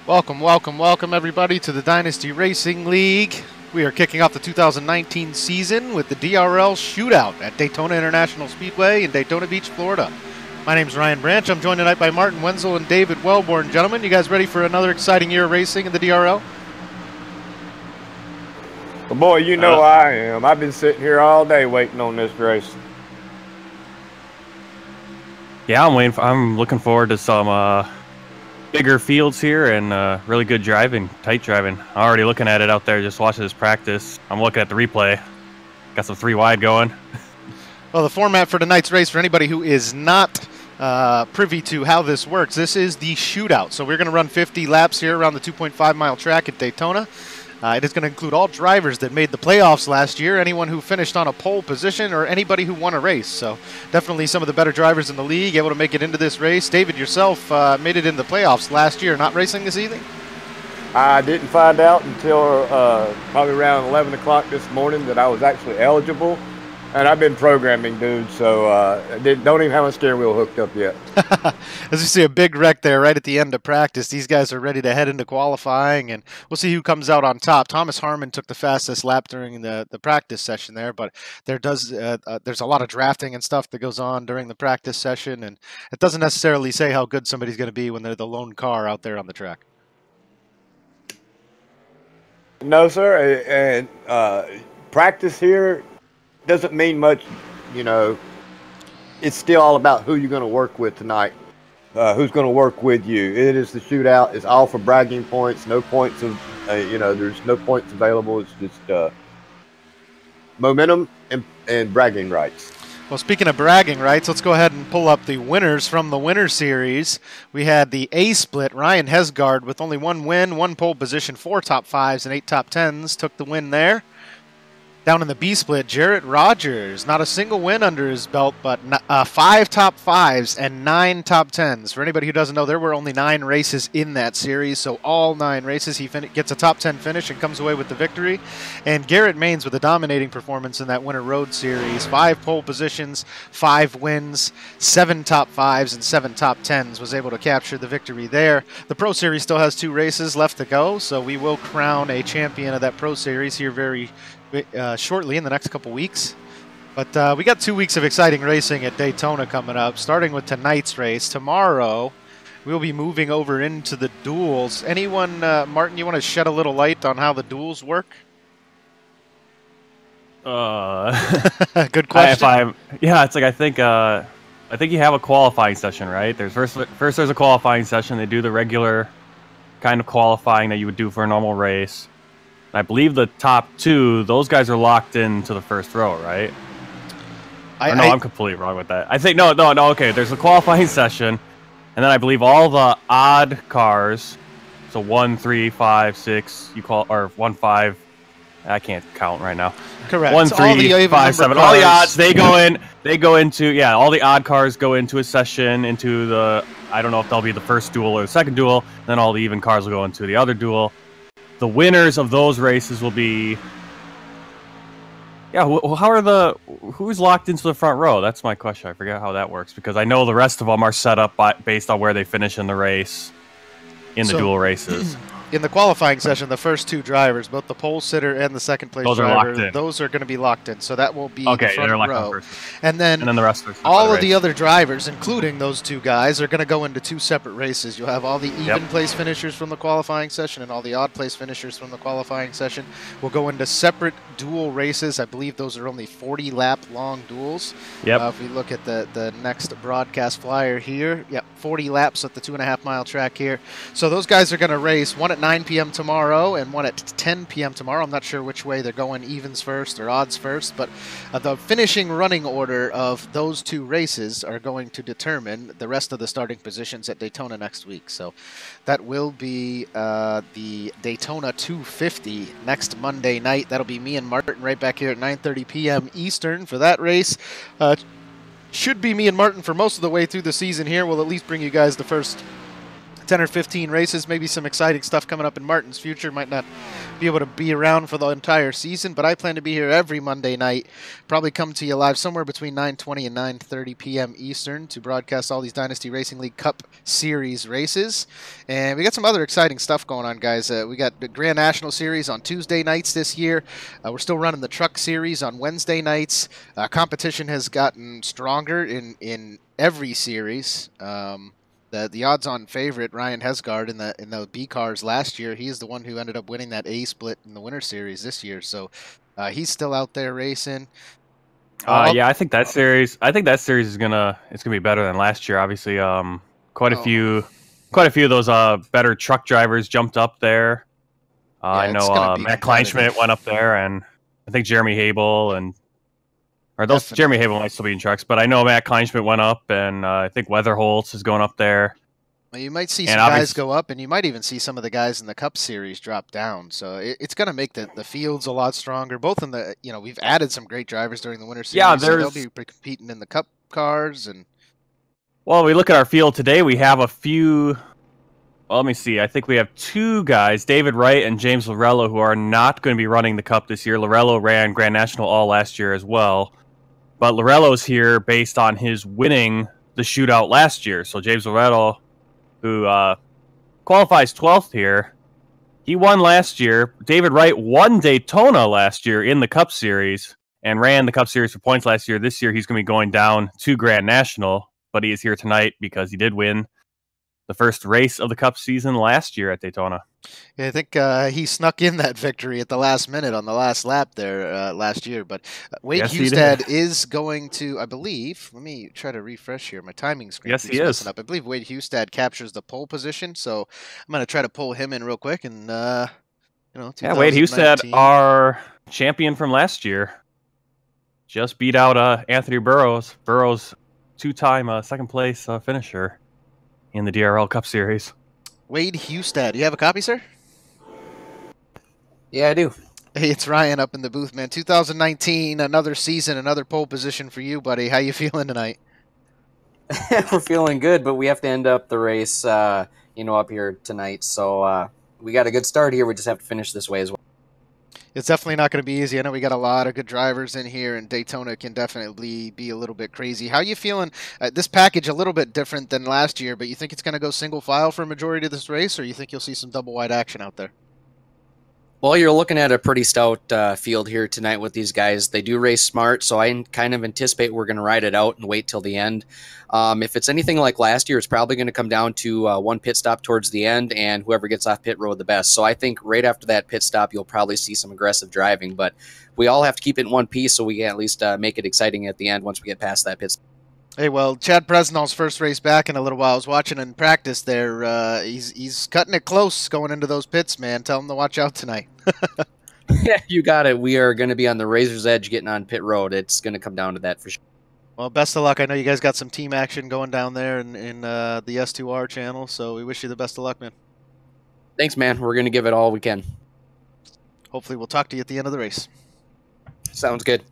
Welcome, welcome, welcome everybody to the Dynasty Racing League. We are kicking off the 2019 season with the DRL Shootout at Daytona International Speedway in Daytona Beach, Florida. My name is Ryan Branch. I'm joined tonight by Martin Wenzel and David Wellborn. Gentlemen, you guys ready for another exciting year of racing in the DRL? Well, boy, you know I am. I've been sitting here all day waiting on this race. Yeah, I'm looking forward to some bigger fields here and really good driving, tight driving. Already looking at it out there, just watching this practice. I'm looking at the replay. Got some 3 wide going. Well, the format for tonight's race, for anybody who is not privy to how this works, this is the shootout. So we're going to run 50 laps here around the 2.5-mile track at Daytona. It is going to include all drivers that made the playoffs last year, anyone who finished on a pole position, or anybody who won a race. So definitely some of the better drivers in the league able to make it into this race. David, yourself made it in the playoffs last year, not racing this evening? I didn't find out until probably around 11 o'clock this morning that I was actually eligible. And I've been programming, dude, so don't even have a steering wheel hooked up yet. As you see a big wreck there right at the end of practice, these guys are ready to head into qualifying, and we'll see who comes out on top. Thomas Harmon took the fastest lap during the practice session there, but there's a lot of drafting and stuff that goes on during the practice session, and it doesn't necessarily say how good somebody's going to be when they're the lone car out there on the track. No, sir, and practice here doesn't mean much, you know. It's still all about who you're going to work with tonight, who's going to work with you. It is the shootout. It's all for bragging points. No points of, there's no points available. It's just momentum and bragging rights. Well, speaking of bragging rights, let's go ahead and pull up the winners from the winner series. We had the A split. Ryan Hesgard with only 1 win, 1 pole position, 4 top 5s, and 8 top 10s took the win there. Down in the B split, Jarrett Rogers, not a single win under his belt, but 5 top 5s and 9 top 10s. For anybody who doesn't know, there were only 9 races in that series, so all 9 races he gets a top 10 finish and comes away with the victory. And Garrett Maines with a dominating performance in that Winter Road Series, 5 pole positions, 5 wins, 7 top 5s, and 7 top 10s, was able to capture the victory there. The Pro Series still has 2 races left to go, so we will crown a champion of that Pro Series here very shortly in the next couple weeks. But we got 2 weeks of exciting racing at Daytona coming up, starting with tonight's race. Tomorrow we'll be moving over into the duels. Anyone, Martin, you want to shed a little light on how the duels work? Good question. Yeah, it's like I think you have a qualifying session, right? There's first there's a qualifying session. They do the regular kind of qualifying that you would do for a normal race. I believe the top 2, those guys are locked into the first row, right? I'm completely wrong with that. I think no. Okay, there's a qualifying session, and then I believe all the odd cars, so 1, 3, 5, 6, or 1, 5. I can't count right now. Correct. 1, 3, 5, 7. All the odds they go into all the odd cars go into a session into the, I don't know if they'll be the first duel or the second duel. Then all the even cars will go into the other duel. The winners of those races will be, who's locked into the front row? That's my question. I forget how that works because I know the rest of them are set up based on where they finish in the race, in the dual races. In the qualifying session, the first 2 drivers, both the pole sitter and the second place driver, those are going to be locked in. So that will be the front row. And then the rest all of the other drivers, including those 2 guys, are going to go into 2 separate races. You'll have all the even place finishers from the qualifying session and all the odd place finishers from the qualifying session will go into separate dual races. I believe those are only 40-lap long duels. Yep. If we look at the next broadcast flyer here, 40 laps at the 2.5-mile track here. So those guys are going to race, one at 9 p.m. tomorrow and one at 10 p.m. tomorrow. I'm not sure which way they're going, evens first or odds first, but the finishing running order of those 2 races are going to determine the rest of the starting positions at Daytona next week. So that will be the Daytona 250 next Monday night. That'll be me and Martin right back here at 9:30 p.m. Eastern for that race. Should be me and Martin for most of the way through the season here. We'll at least bring you guys the first 10 or 15 races, maybe some exciting stuff coming up in Martin's future. Might not be able to be around for the entire season, but I plan to be here every Monday night. Probably come to you live somewhere between 9:20 and 9:30 p.m. Eastern to broadcast all these Dynasty Racing League Cup Series races. And we got some other exciting stuff going on, guys. We got the Grand National Series on Tuesday nights this year. We're still running the Truck Series on Wednesday nights. Competition has gotten stronger in every series. The odds-on favorite, Ryan Hesgaard, in the B cars last year, he's the one who ended up winning that A split in the Winter Series this year. So he's still out there racing. Yeah, I think that series is gonna be better than last year. Obviously, quite a few of those better truck drivers jumped up there. I know Matt Kleinschmidt went up there, and I think Jeremy Habel Jeremy Habel might still be in trucks, but I know Matt Kleinschmidt went up, and I think Weatherholtz is going up there. Well, you might see some guys go up, and you might even see some of the guys in the Cup Series drop down. So it's going to make the fields a lot stronger. Both in the we've added some great drivers during the Winter Series. Yeah, so they'll be competing in the Cup cars. And well, we look at our field today. We have a few. Well, let me see. I think we have two guys, David Wright and James Lorello, who are not going to be running the Cup this year. Lorello ran Grand National all last year as well. But Lorello's here based on his winning the shootout last year. So James Lorello, who qualifies 12th here, he won last year. David Wright won Daytona last year in the Cup Series and ran the Cup Series for points last year. This year he's going to be going down to Grand National, but he is here tonight because he did win the first race of the Cup season last year at Daytona. Yeah, I think he snuck in that victory at the last minute on the last lap there last year. But Wade Hustad is going to, I believe, let me try to refresh here. My timing screen keeps messing up. I believe Wade Hustad captures the pole position, so I'm going to try to pull him in real quick. And, Wade Hustad, our champion from last year, just beat out Anthony Burrows. Burrows, two-time second place finisher in the DRL Cup Series. Wade Hustad. Do you have a copy, sir? Yeah, I do. Hey, it's Ryan up in the booth, man. 2019, another season, another pole position for you, buddy. How you feeling tonight? We're feeling good, but we have to end up the race, up here tonight. So we got a good start here. We just have to finish this way as well. It's definitely not going to be easy. I know we got a lot of good drivers in here, and Daytona can definitely be a little bit crazy. How you feeling? This package a little bit different than last year, but you think it's going to go single file for a majority of this race, or you think you'll see some double wide action out there? Well, you're looking at a pretty stout field here tonight with these guys. They do race smart, so I kind of anticipate we're going to ride it out and wait till the end. If it's anything like last year, it's probably going to come down to one pit stop towards the end, and whoever gets off pit road the best. So I think right after that pit stop, you'll probably see some aggressive driving. But we all have to keep it in one piece so we can at least make it exciting at the end once we get past that pit stop. Hey, well, Chad Presnell's first race back in a little while. I was watching in practice there. He's cutting it close going into those pits, man. Tell him to watch out tonight. Yeah, you got it. We are going to be on the razor's edge getting on pit road. It's going to come down to that for sure. Well, best of luck. I know you guys got some team action going down there in the S2R channel, so we wish you the best of luck, man. Thanks, man. We're going to give it all we can. Hopefully we'll talk to you at the end of the race. Sounds good.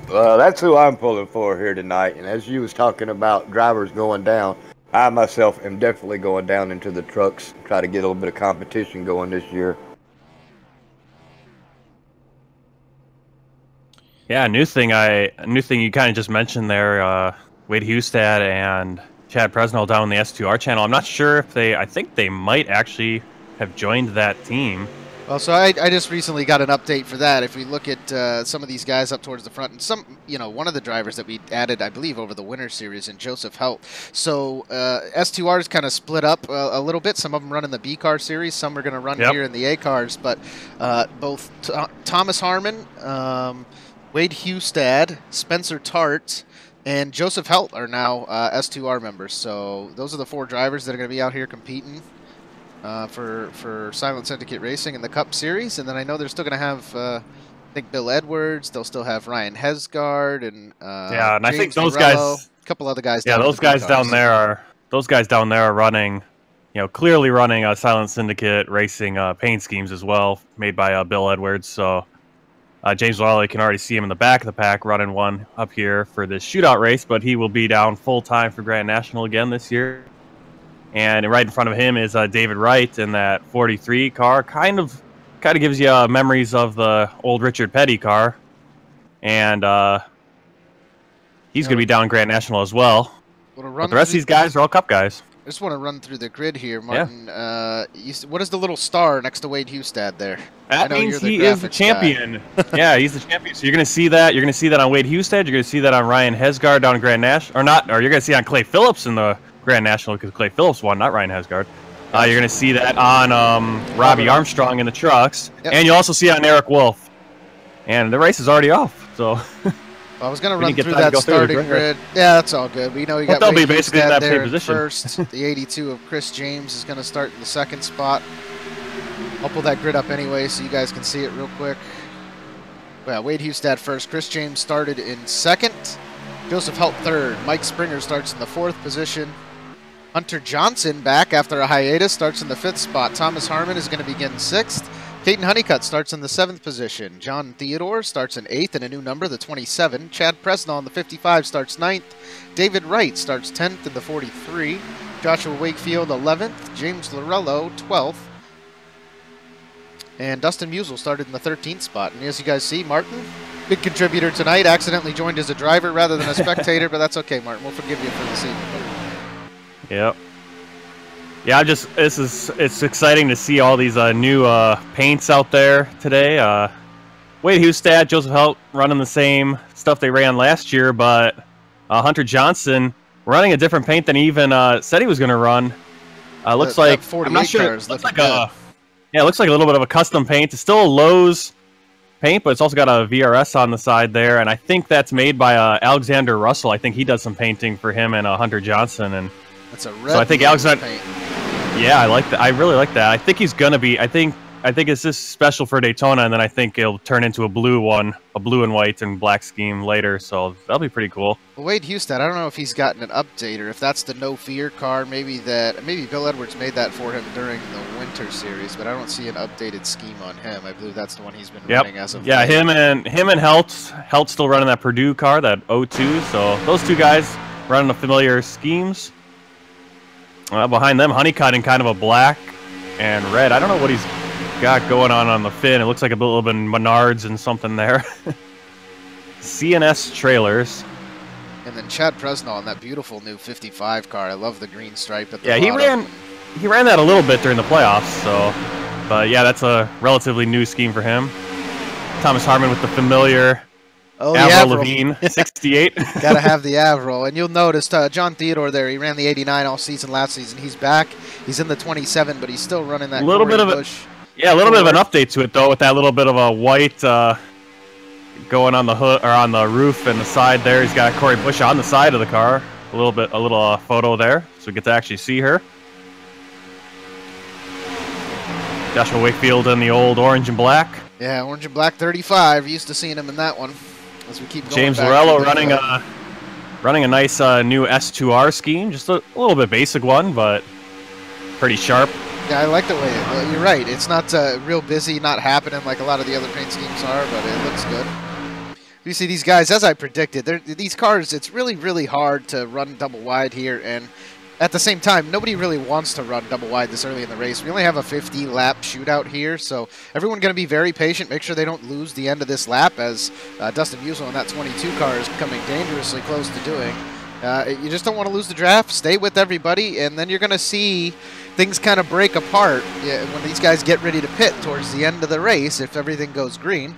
That's who I'm pulling for here tonight. And as you was talking about drivers going down, I myself am definitely going down into the trucks, try to get a little bit of competition going this year. Yeah, a new thing you kind of just mentioned there, Wade Hustad and Chad Presnell down in the S2R channel. I'm not sure if I think they might actually have joined that team. Well, so I just recently got an update for that. If we look at some of these guys up towards the front, and some, one of the drivers that we added, I believe, over the Winter Series, in Joseph Helt. So S2R is kind of split up a little bit. Some of them run in the B car series. Some are going to run here in the A cars. But both Thomas Harmon, Wade Hustad, Spencer Tart, and Joseph Helt are now S2R members. So those are the four drivers that are going to be out here competing for Silent Syndicate Racing in the Cup Series. And then I know they're still going to have, I think, Bill Edwards. They'll still have Ryan Hesgaard and and I think those Morello, guys, a couple other guys. Yeah, those guys down there are running, clearly running Silent Syndicate Racing paint schemes as well, made by Bill Edwards. So James Lally can already see him in the back of the pack running one up here for this shootout race, but he will be down full time for Grand National again this year. And right in front of him is David Wright in that 43 car. Kind of gives you memories of the old Richard Petty car. And he's going to be down Grand National as well. But the rest of these guys are all Cup guys. I just want to run through the grid here, Martin. Yeah. What is the little star next to Wade Hustad there? That means he is the champion. Yeah, he's the champion. So you're going to see that. You're going to see that on Wade Hustad. You're going to see that on Ryan Hesgaard down Grand National. Or you're going to see it on Clay Phillips in the Grand National because Clay Phillips won, not Ryan Hesgaard. You're going to see that on Robbie Armstrong in the trucks. Yep. And you'll also see it on Eric Wolf. And the race is already off, so... I was going to run through that starting grid. Yeah, that's all good. We know you got they'll be basically in that same position. First. The 82 of Chris James is going to start in the second spot. I'll pull that grid up anyway so you guys can see it real quick. Well, Wade Hustad first. Chris James started in second. Joseph Helt third. Mike Springer starts in the fourth position. Hunter Johnson back after a hiatus starts in the fifth spot. Thomas Harmon is going to begin sixth. Caden Honeycutt starts in the 7th position. John Theodore starts in 8th in a new number, the 27. Chad Presnall in the 55 starts 9th. David Wright starts 10th in the 43. Joshua Wakefield 11th. James Lorello 12th. And Dustin Musial started in the 13th spot. And as you guys see, Martin, big contributor tonight, accidentally joined as a driver rather than a spectator, but that's okay, Martin. We'll forgive you for the scene. Yep. Yeah, it's exciting to see all these new paints out there today. Wade Hustad, Joseph Helt running the same stuff they ran last year, but Hunter Johnson running a different paint than he even said he was going to run. Looks like I'm not sure. Looks like it looks like a little bit of a custom paint. It's still a Lowe's paint, but it's also got a VRS on the side there, and I think that's made by Alexander Russell. I think he does some painting for him and Hunter Johnson, and that's a red. So I think Alexander. Paint. Yeah, I like that. I really like that. I think he's gonna be. I think it's just special for Daytona, and then I think it'll turn into a blue one, a blue and white and black scheme later. So that'll be pretty cool. Well, Wade Hustad, I don't know if he's gotten an update or if that's the No Fear car. Maybe Bill Edwards made that for him during the Winter Series, but I don't see an updated scheme on him. I believe that's the one he's been running as of late. him and Helt still running that Purdue car, that 02. So those two guys running the familiar schemes. Behind them, Honeycutt in kind of a black and red. I don't know what he's got going on the fin. It looks like a little bit of Menards and something there. CNS trailers. And then Chad Presnall in that beautiful new 55 car. I love the green stripe at the bottom. he ran that a little bit during the playoffs. So, but yeah, that's a relatively new scheme for him. Thomas Harmon with the familiar. Avril Lavigne, 68. Got to have the Avril. And you'll notice John Theodore there, he ran the 89 all season last season. He's back. He's in the 27, but he's still running that little bit of Bush. Yeah, a little bit of an update to it, though, with that little bit of a white going on the hood or on the roof and the side there. He's got Corey Bush on the side of the car. A little photo there, so we get to actually see her. Joshua Wakefield in the old orange and black. Yeah, orange and black 35. Used to seeing him in that one. As we keep going James Lorello running a nice new S2R scheme, just a little bit basic one, but pretty sharp. Yeah, I like the way you're right. It's not real busy, not happening like a lot of the other paint schemes are, but it looks good. You see these guys, as I predicted, these cars, it's really, really hard to run double wide here, and at the same time, nobody really wants to run double wide this early in the race. We only have a 50-lap shootout here, so everyone's going to be very patient, make sure they don't lose the end of this lap, as Dustin Musial in that 22 car is coming dangerously close to doing. You just don't want to lose the draft. Stay with everybody, and then you're going to see things kind of break apart when these guys get ready to pit towards the end of the race. If everything goes green,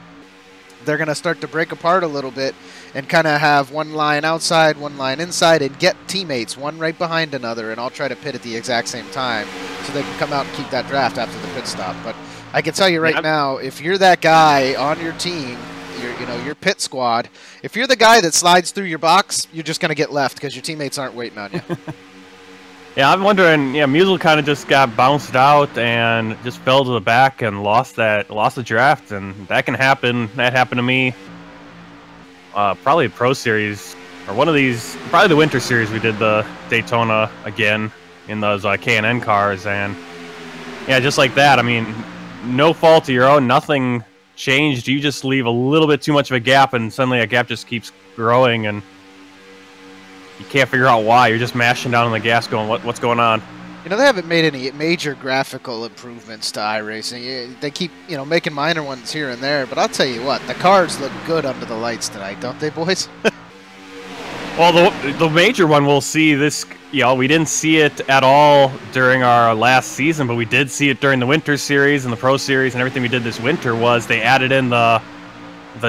they're going to start to break apart a little bit and kind of have one line outside, one line inside, and get teammates, one right behind another, and all try to pit at the exact same time so they can come out and keep that draft after the pit stop. But I can tell you right now, if you're that guy on your team, your pit squad, if you're the guy that slides through your box, you're just going to get left because your teammates aren't waiting on you. Yeah, I'm wondering, Musial kind of just got bounced out and just fell to the back and lost the draft, and that can happen. That happened to me. Probably Pro Series, or one of these, probably the Winter Series. We did the Daytona again in those K&N cars, and yeah, just like that. I mean, no fault of your own, nothing changed. You just leave a little bit too much of a gap, and suddenly a gap just keeps growing, and you can't figure out why. You're just mashing down on the gas going, what's going on? You know, they haven't made any major graphical improvements to iRacing. They keep, you know, making minor ones here and there, but I'll tell you what, the cars look good under the lights tonight, don't they, boys? Well, the major one we'll see this, you know, we didn't see it at all during our last season, but we did see it during the Winter Series and the Pro Series, and everything we did this winter was they added in the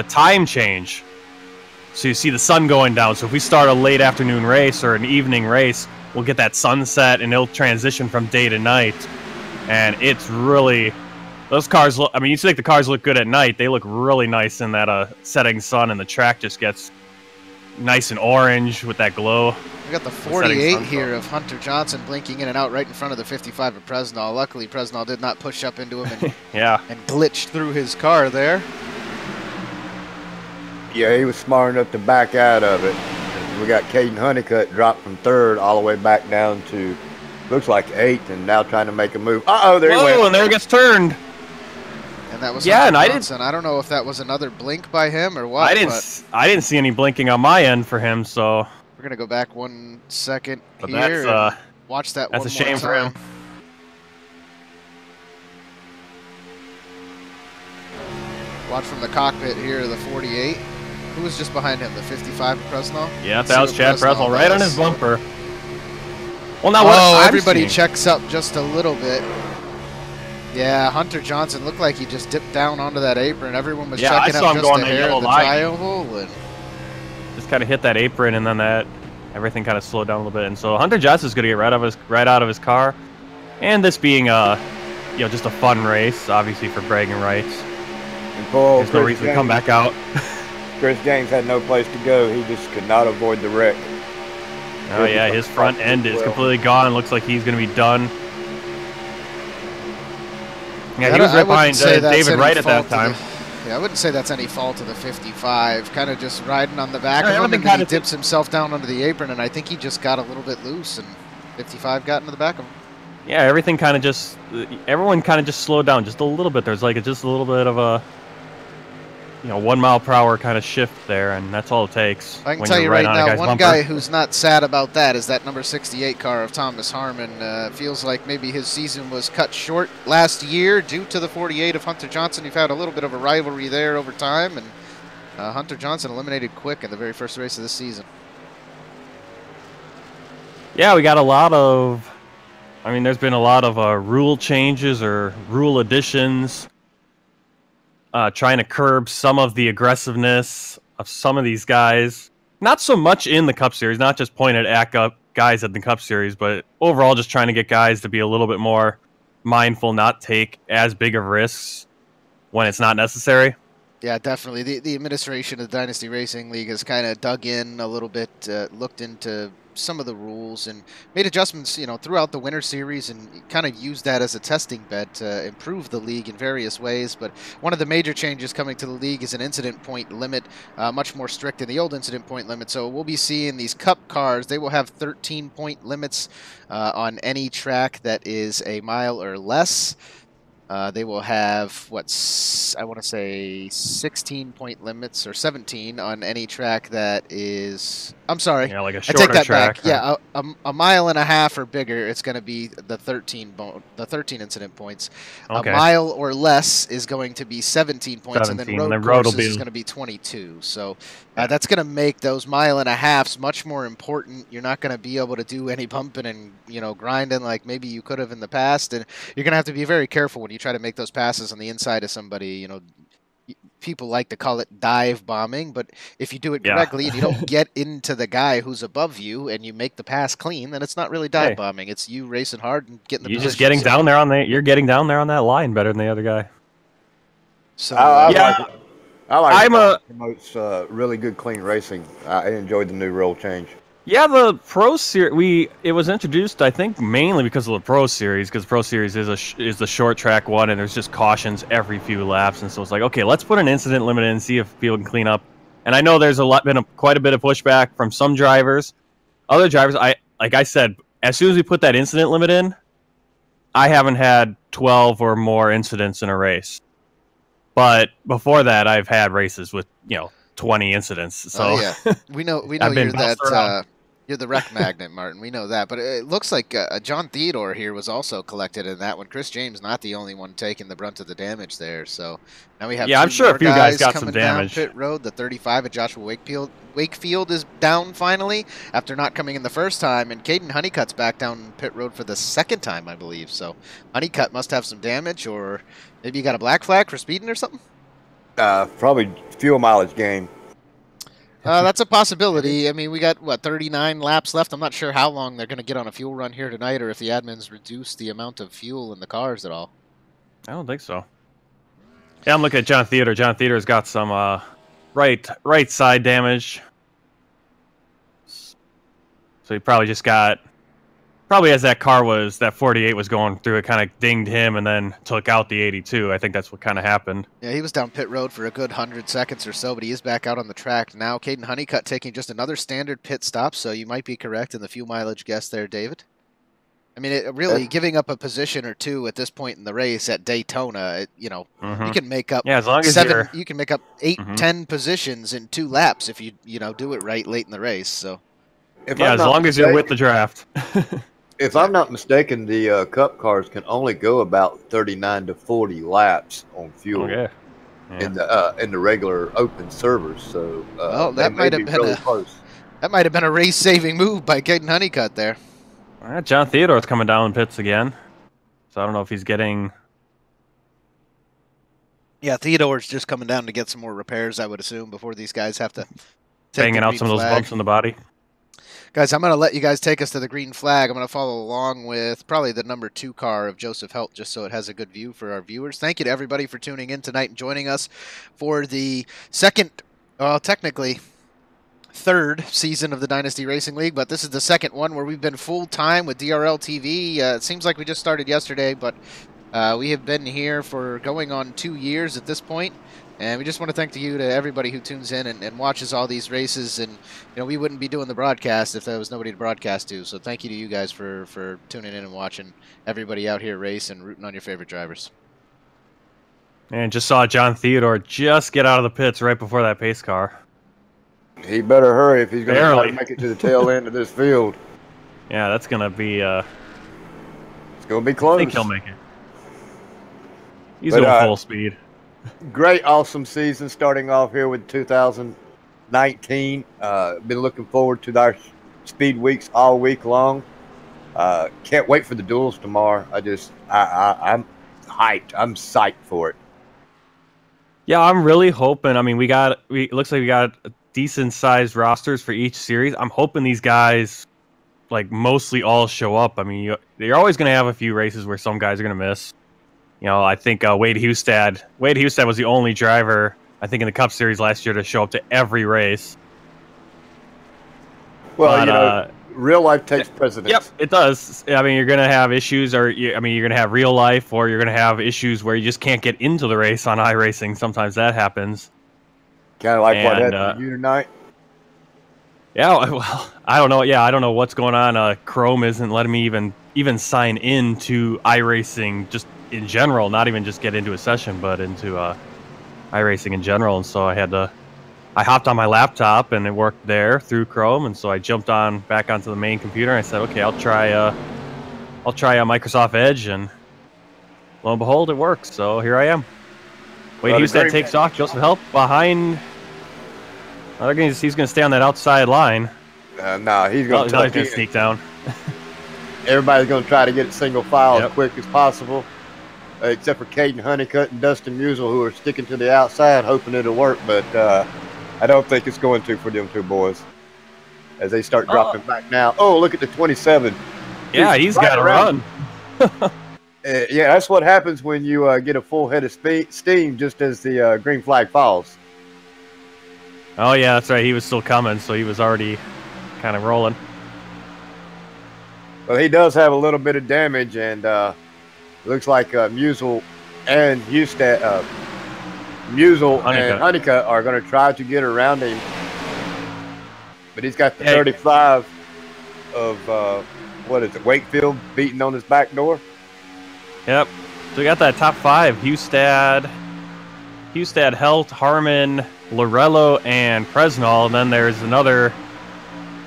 time change. So you see the sun going down. So if we start a late afternoon race or an evening race, we'll get that sunset, and it'll transition from day to night. And it's really, those cars look, I mean, you think the cars look good at night. They look really nice in that setting sun, and the track just gets nice and orange with that glow. We got the 48 here of Hunter Johnson blinking in and out right in front of the 55 of Presnall. Luckily, Presnall did not push up into him and, yeah, and glitch through his car there. Yeah, he was smart enough to back out of it. We got Caden Honeycutt dropped from 3rd all the way back down to, looks like 8th, and now trying to make a move. Uh-oh, there he went. And there it gets turned. And that was yeah, and I don't know if that was another blink by him or what. I didn't see any blinking on my end for him, so we're gonna go back 1 second but here. That's watch that. That's one a shame for him. Watch from the cockpit here, the 48. Who was just behind him? The 55 of Presnall? Yeah, that was Chad Presnall right on his bumper. Well, now everybody checks up just a little bit. Yeah, Hunter Johnson looked like he just dipped down onto that apron. Everyone was checking up just a hair of the tri-oval. And just kind of hit that apron, and then everything kind of slowed down a little bit. And so Hunter Johnson is going to get right out of his car. And this being just a fun race, obviously for bragging rights. And there's no reason to come back out. Chris James had no place to go. He just could not avoid the wreck. Oh yeah, his front end is completely gone. Looks like he's going to be done. Yeah, he was right behind David Wright at that time. I wouldn't say that's any fault of the 55. Kind of just riding on the back of him, and then he dips himself down under the apron, and I think he just got a little bit loose, and 55 got into the back of him. Yeah, everyone kind of just slowed down just a little bit. There's like just a little bit of a 1 mile per hour kind of shift there, and that's all it takes. I can tell you right now, one guy who's not sad about that is that number 68 car of Thomas Harmon. Feels like maybe his season was cut short last year due to the 48 of Hunter Johnson. You've had a little bit of a rivalry there over time, and Hunter Johnson eliminated quick in the very first race of this season. Yeah, we got a lot of, there's been a lot of rule changes or rule additions. Trying to curb some of the aggressiveness of some of these guys. Not so much in the Cup Series, not just pointed at guys at the Cup Series, but overall just trying to get guys to be a little bit more mindful, not take as big of risks when it's not necessary. Yeah, definitely. The administration of the Dynasty Racing League has kind of dug in a little bit, looked into some of the rules and made adjustments, throughout the Winter Series, and kind of used that as a testing bed to improve the league in various ways. But one of the major changes coming to the league is an incident point limit, much more strict than the old incident point limit. So we'll be seeing these Cup cars. They will have 13-point limits on any track that is a mile or less. They will have, I want to say 16-point limits or 17 on any track that is, I'm sorry, like a shorter I take that track. back. Yeah, a mile and a half or bigger, it's going to be the 13 incident points. Okay. A mile or less is going to be 17 points, 17, and then road courses is going to be 22. So that's going to make those mile and a halves much more important. You're not going to be able to do any bumping and grinding like maybe you could have in the past, and you're going to have to be very careful when you try to make those passes on the inside of somebody. People like to call it dive bombing, but if you do it correctly and you don't get into the guy who's above you and you make the pass clean, then it's not really dive bombing. It's you racing hard and getting the position. Just getting down there you're getting down there on that line better than the other guy. So I promotes really good clean racing. I enjoyed the new rule change. Yeah, the Pro Series, it was introduced, I think, mainly because of the Pro Series, because the Pro Series is the short track one, and there's just cautions every few laps, and so it's like, okay, let's put an incident limit in and see if people can clean up. And I know there's quite a bit of pushback from some drivers. Other drivers, like I said, as soon as we put that incident limit in, I haven't had 12 or more incidents in a race. But before that, I've had races with, 20 incidents. So we know you're that You're the wreck magnet, Martin. We know that. But it looks like John Theodore here was also collected in that one. Chris James not the only one taking the brunt of the damage there. So now we have Yeah, two I'm sure more a few guys got coming some down damage. pit road. The 35 of Joshua Wakefield is down finally after not coming in the first time. And Caden Honeycutt's back down pit road for the second time, I believe. So Honeycutt must have some damage, or maybe you got a black flag for speeding or something? Probably fuel mileage gain. That's a possibility. I mean, we got, 39 laps left. I'm not sure how long they're going to get on a fuel run here tonight, or if the admins reduce the amount of fuel in the cars at all. I don't think so. Yeah, I'm looking at John Theodore. John Theodore's got some right side damage. So he probably just got... Probably as that 48 was going through, it kind of dinged him and then took out the 82. I think that's what kind of happened. Yeah, he was down pit road for a good 100 seconds or so, but he is back out on the track now. Caden Honeycutt taking just another standard pit stop, so you might be correct in the fuel mileage guess there, David. I mean, really, giving up a position or two at this point in the race at Daytona, you can make up as long as you can make up 8, 10 positions in 2 laps if you do it right late in the race. So, as long as you're with the draft. If I'm not mistaken, the Cup cars can only go about 39 to 40 laps on fuel in the regular open servers. So that might have been a race-saving move by Caden Honeycutt there. John Theodore's coming down in pits again, so I don't know if he's getting. Yeah, Theodore's just coming down to get some more repairs, I would assume, before these guys have to banging out some of those bumps in the body. Guys, I'm going to let you guys take us to the green flag. I'm going to follow along with probably the number 2 car of Joseph Helt, just so it has a good view for our viewers. Thank you to everybody for tuning in tonight and joining us for the technically third season of the Dynasty Racing League, but this is the second one where we've been full-time with DRL TV. It seems like we just started yesterday, but we have been here for going on 2 years at this point. And we just want to thank you to everybody who tunes in and watches all these races. And, we wouldn't be doing the broadcast if there was nobody to broadcast to. So thank you to you guys for tuning in and watching everybody out here race and rooting on your favorite drivers. And just saw John Theodore just get out of the pits right before that pace car. He better hurry if he's going to try to make it to the tail end of this field. Yeah, that's going to be... it's going to be close. I think he'll make it. He's going full speed. Great, awesome season starting off here with 2019. Been looking forward to our speed weeks all week long. Can't wait for the duels tomorrow. I'm hyped. I'm psyched for it. Yeah, I'm really hoping. I mean, it looks like we got decent sized rosters for each series. I'm hoping these guys, mostly all show up. I mean, you're always going to have a few races where some guys are going to miss. I think Wade Hustad was the only driver, I think, in the Cup Series last year to show up to every race. Well, real life takes precedence. Yep, it does. I mean, you're going to have issues, you're going to have real life, or you're going to have issues where you just can't get into the race on iRacing. Sometimes that happens. Kind of like what happened to you tonight? Yeah, well, I don't know. Yeah, I don't know what's going on. Chrome isn't letting me even sign in to iRacing just in general, not even just get into a session, but into iRacing in general. And so I hopped on my laptop and it worked there through Chrome. And so I jumped back onto the main computer and I said, okay, I'll try Microsoft Edge, and lo and behold, it works. So here I am. Wade Hustad takes off. Joseph Helt behind. He's going to stay on that outside line. No, he's going to sneak down. Everybody's going to try to get it single file as quick as possible, except for Caden Honeycutt and Dustin Musial, who are sticking to the outside, hoping it'll work. But I don't think it's going to for them two boys as they start dropping back now. Oh, look at the 27. Yeah, he's got to run. Yeah, that's what happens when you get a full head of steam just as the green flag falls. Oh, yeah, that's right. He was still coming, so he was already kind of rolling. Well, he does have a little bit of damage, and it looks like Musial and Honeycutt are going to try to get around him. But he's got the 35 of, Wakefield beating on his back door. Yep. So we got that top 5. Hustad, Helt, Harmon, Lorello, and Presnall. And then there's another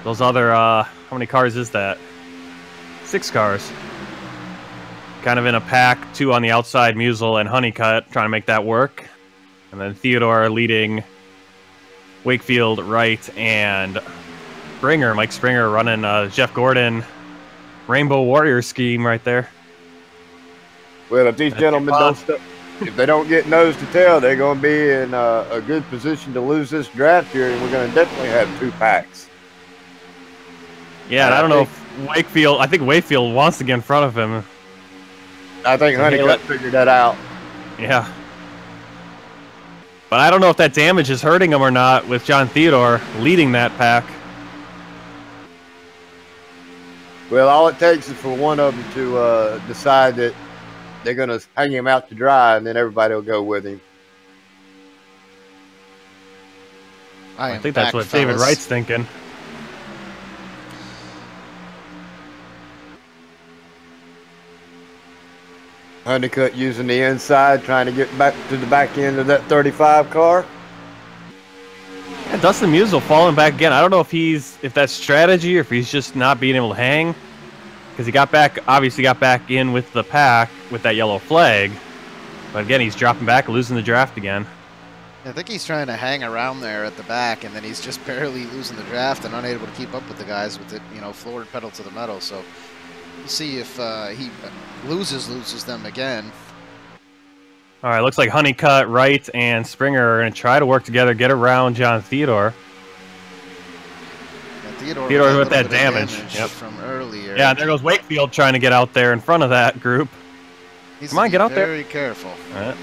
those other, how many cars is that? 6 cars. Kind of in a pack, 2 on the outside, Musial and Honeycutt trying to make that work. And then Theodore leading Wakefield, Wright, and Springer. Mike Springer running Jeff Gordon Rainbow Warrior scheme right there. Well, if these gentlemen if they don't get nose to tail, they're going to be in a good position to lose this draft here, and we're going to definitely have 2 packs. Yeah, and I don't know if Wakefield. I think Wakefield wants to get in front of him. I think Honeycutt figured that out. Yeah. But I don't know if that damage is hurting him or not with John Theodore leading that pack. Well, all it takes is for one of them to decide that they're going to hang him out to dry, and then everybody will go with him. I think that's what David Wright's thinking. Honeycutt using the inside, trying to get back to the back end of that 35 car. Yeah, Dustin Musial falling back again. I don't know if that's strategy or if he's just not being able to hang. Because he obviously got back in with the pack with that yellow flag. But again, he's dropping back, losing the draft again. I think he's trying to hang around there at the back, and then he's just barely losing the draft and unable to keep up with the guys with it, floored pedal to the metal. So we'll see if he loses them again. All right, looks like Honeycutt, Wright, and Springer are going to try to work together, get around John Theodore. Theodore with that damage from earlier. Yeah, there goes Wakefield trying to get out there in front of that group. Come on, get out there. Very careful. All right.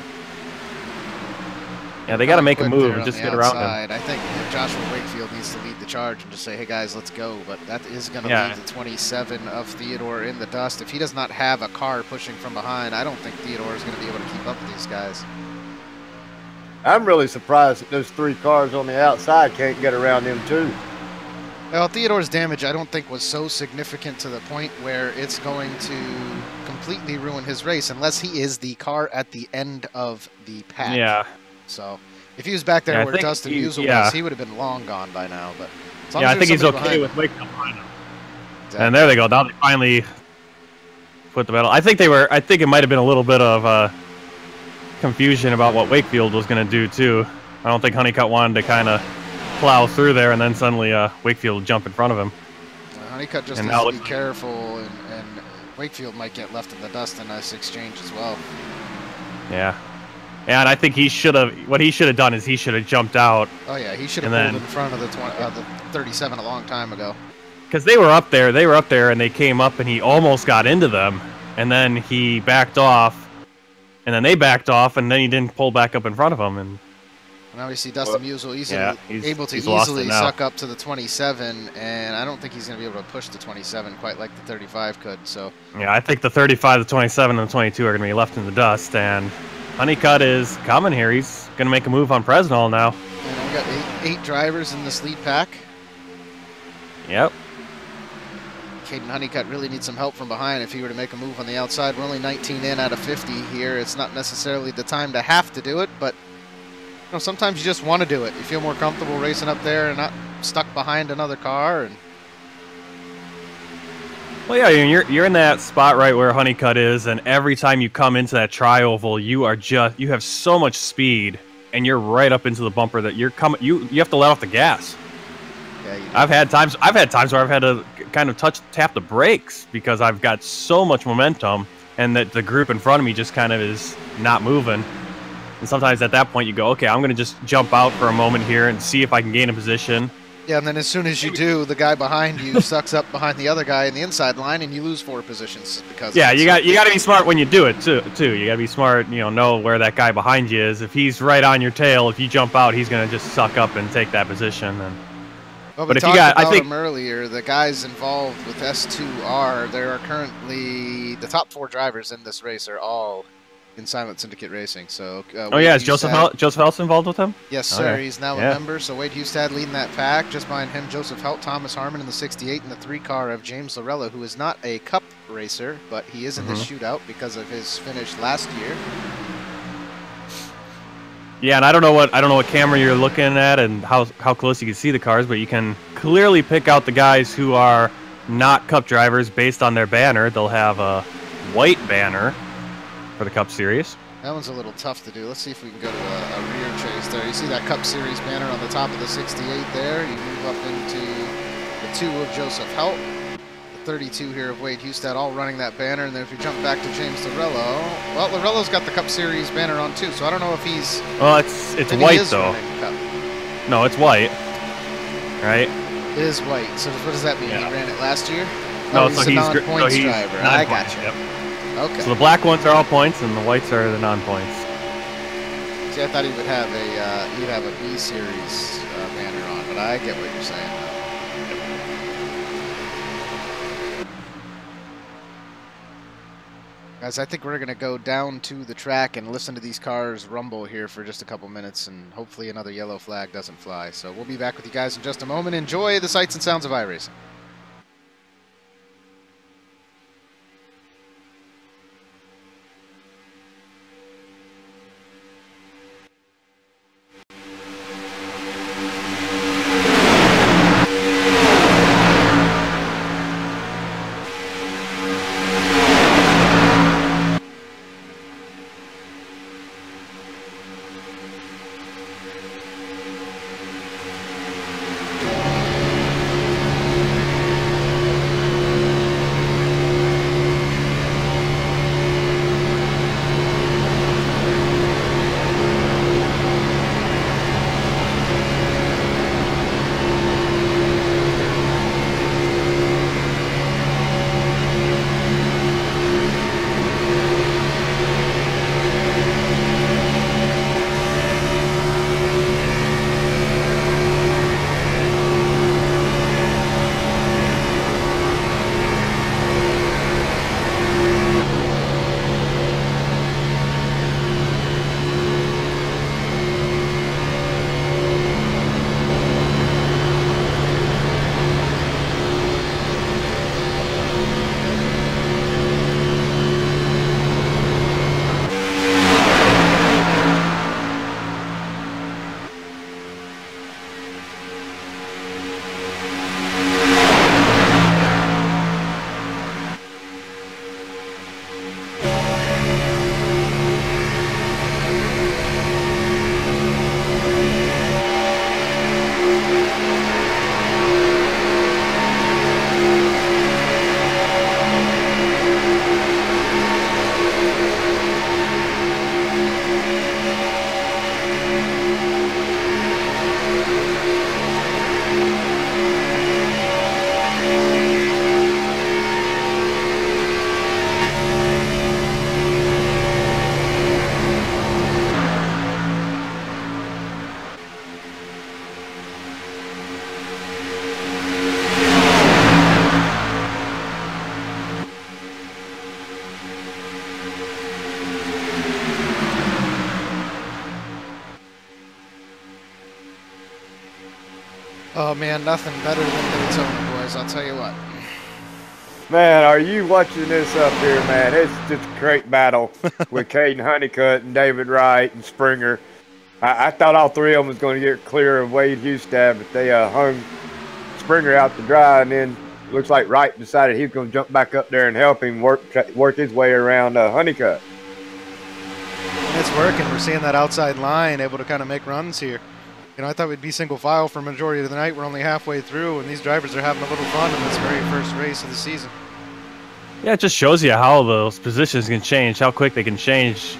Yeah, they got to make a move and just get around him. I think Joshua Wakefield needs to lead the charge and just say, hey, guys, let's go. But that is going to leave the 27 of Theodore in the dust. If he does not have a car pushing from behind, I don't think Theodore is going to be able to keep up with these guys. I'm really surprised that those 3 cars on the outside can't get around them, too. Well, Theodore's damage, I don't think, was so significant to the point where it's going to completely ruin his race, unless he is the car at the end of the pack. Yeah. So, if he was back there where Dustin Musial was, he would have been long gone by now. But as long as I think he's okay with Wakefield behind him. Exactly. And there they go. Now they finally put the medal. I think it might have been a little bit of confusion about what Wakefield was going to do too. I don't think Honeycutt wanted to kind of plow through there, and then suddenly Wakefield jump in front of him. Honeycutt just needs to be careful, and Wakefield might get left in the dust in this exchange as well. Yeah. And I think what he should have done is he should have jumped out. Oh yeah, he should have pulled in front of the 37 a long time ago. Because they were up there, and they came up, and he almost got into them, and then he backed off, and then they backed off, and then he didn't pull back up in front of them. And now we see Dustin Musial able to easily suck up to the 27, and I don't think he's going to be able to push the 27 quite like the 35 could. So yeah, I think the 35, the 27, and the 22 are going to be left in the dust, and Honeycutt is coming here. He's going to make a move on Presnell now. And we got eight drivers in this lead pack. Yep. Caden Honeycutt really needs some help from behind if he were to make a move on the outside. We're only 19 in out of 50 here. It's not necessarily the time to have to do it, but sometimes you just want to do it. You feel more comfortable racing up there and not stuck behind another car. And well, yeah, you're in that spot right where Honeycutt is, and every time you come into that tri-oval, you have so much speed, and you're right up into the bumper that you're coming. You have to let off the gas. Yeah, you do. I've had times where I've had to kind of tap the brakes because I've got so much momentum, and that the group in front of me just kind of is not moving. And sometimes at that point you go, okay, I'm going to just jump out for a moment here and see if I can gain a position. Yeah, and then as soon as you do, the guy behind you sucks up behind the other guy in the inside line, and you lose 4 positions because. Yeah, you got to be smart when you do it too. You got to be smart. Know where that guy behind you is. If he's right on your tail, if you jump out, he's going to just suck up and take that position. And well, but if you got, I think earlier, the guys involved with S2R, there are currently the top 4 drivers in this race are all in Silent Syndicate Racing. So is Joseph Heltz involved with him? Yes, sir. Okay. He's now a member. So Wade Hustad leading that pack. Just behind him, Joseph Helt, Thomas Harmon in the 68, and the 3 car of James Lorella, who is not a Cup racer, but he is in the shootout because of his finish last year. Yeah, and I don't know what camera you're looking at and how close you can see the cars, but you can clearly pick out the guys who are not Cup drivers based on their banner. They'll have a white banner for the Cup Series. That one's a little tough to do. Let's see if we can go to a rear chase there. You see that Cup Series banner on the top of the 68 there. You move up into the 2 of Joseph Helt, the 32 here of Wade Hustad, all running that banner. And then if you jump back to James Lorello, well, Lorello's got the Cup Series banner on too, so I don't know if he's... Well, it's white though. No, it's white, right? It is white. So what does that mean? Yeah. He ran it last year? No, he's so a non-points driver. I got you. Yep. Okay. So the black ones are all points, and the whites are the non-points. See, I thought he would have a B series banner on, but I get what you're saying now. Guys, I think we're going to go down to the track and listen to these cars rumble here for just a couple minutes, and hopefully another yellow flag doesn't fly. So we'll be back with you guys in just a moment. Enjoy the sights and sounds of iRacing. Oh man, nothing better than Daytona, boys. I'll tell you what. Man, are you watching this up here, man? It's just a great battle with Caden Honeycutt and David Wright and Springer. I thought all three of them was going to get clear of Wade Hustad, but they hung Springer out to dry, and then looks like Wright decided he was going to jump back up there and help him work his way around Honeycutt. And it's working. We're seeing that outside line able to kind of make runs here. You know, I thought we'd be single file for majority of the night. We're only halfway through, and these drivers are having a little fun in this very first race of the season. Yeah, it just shows you how those positions can change, how quick they can change.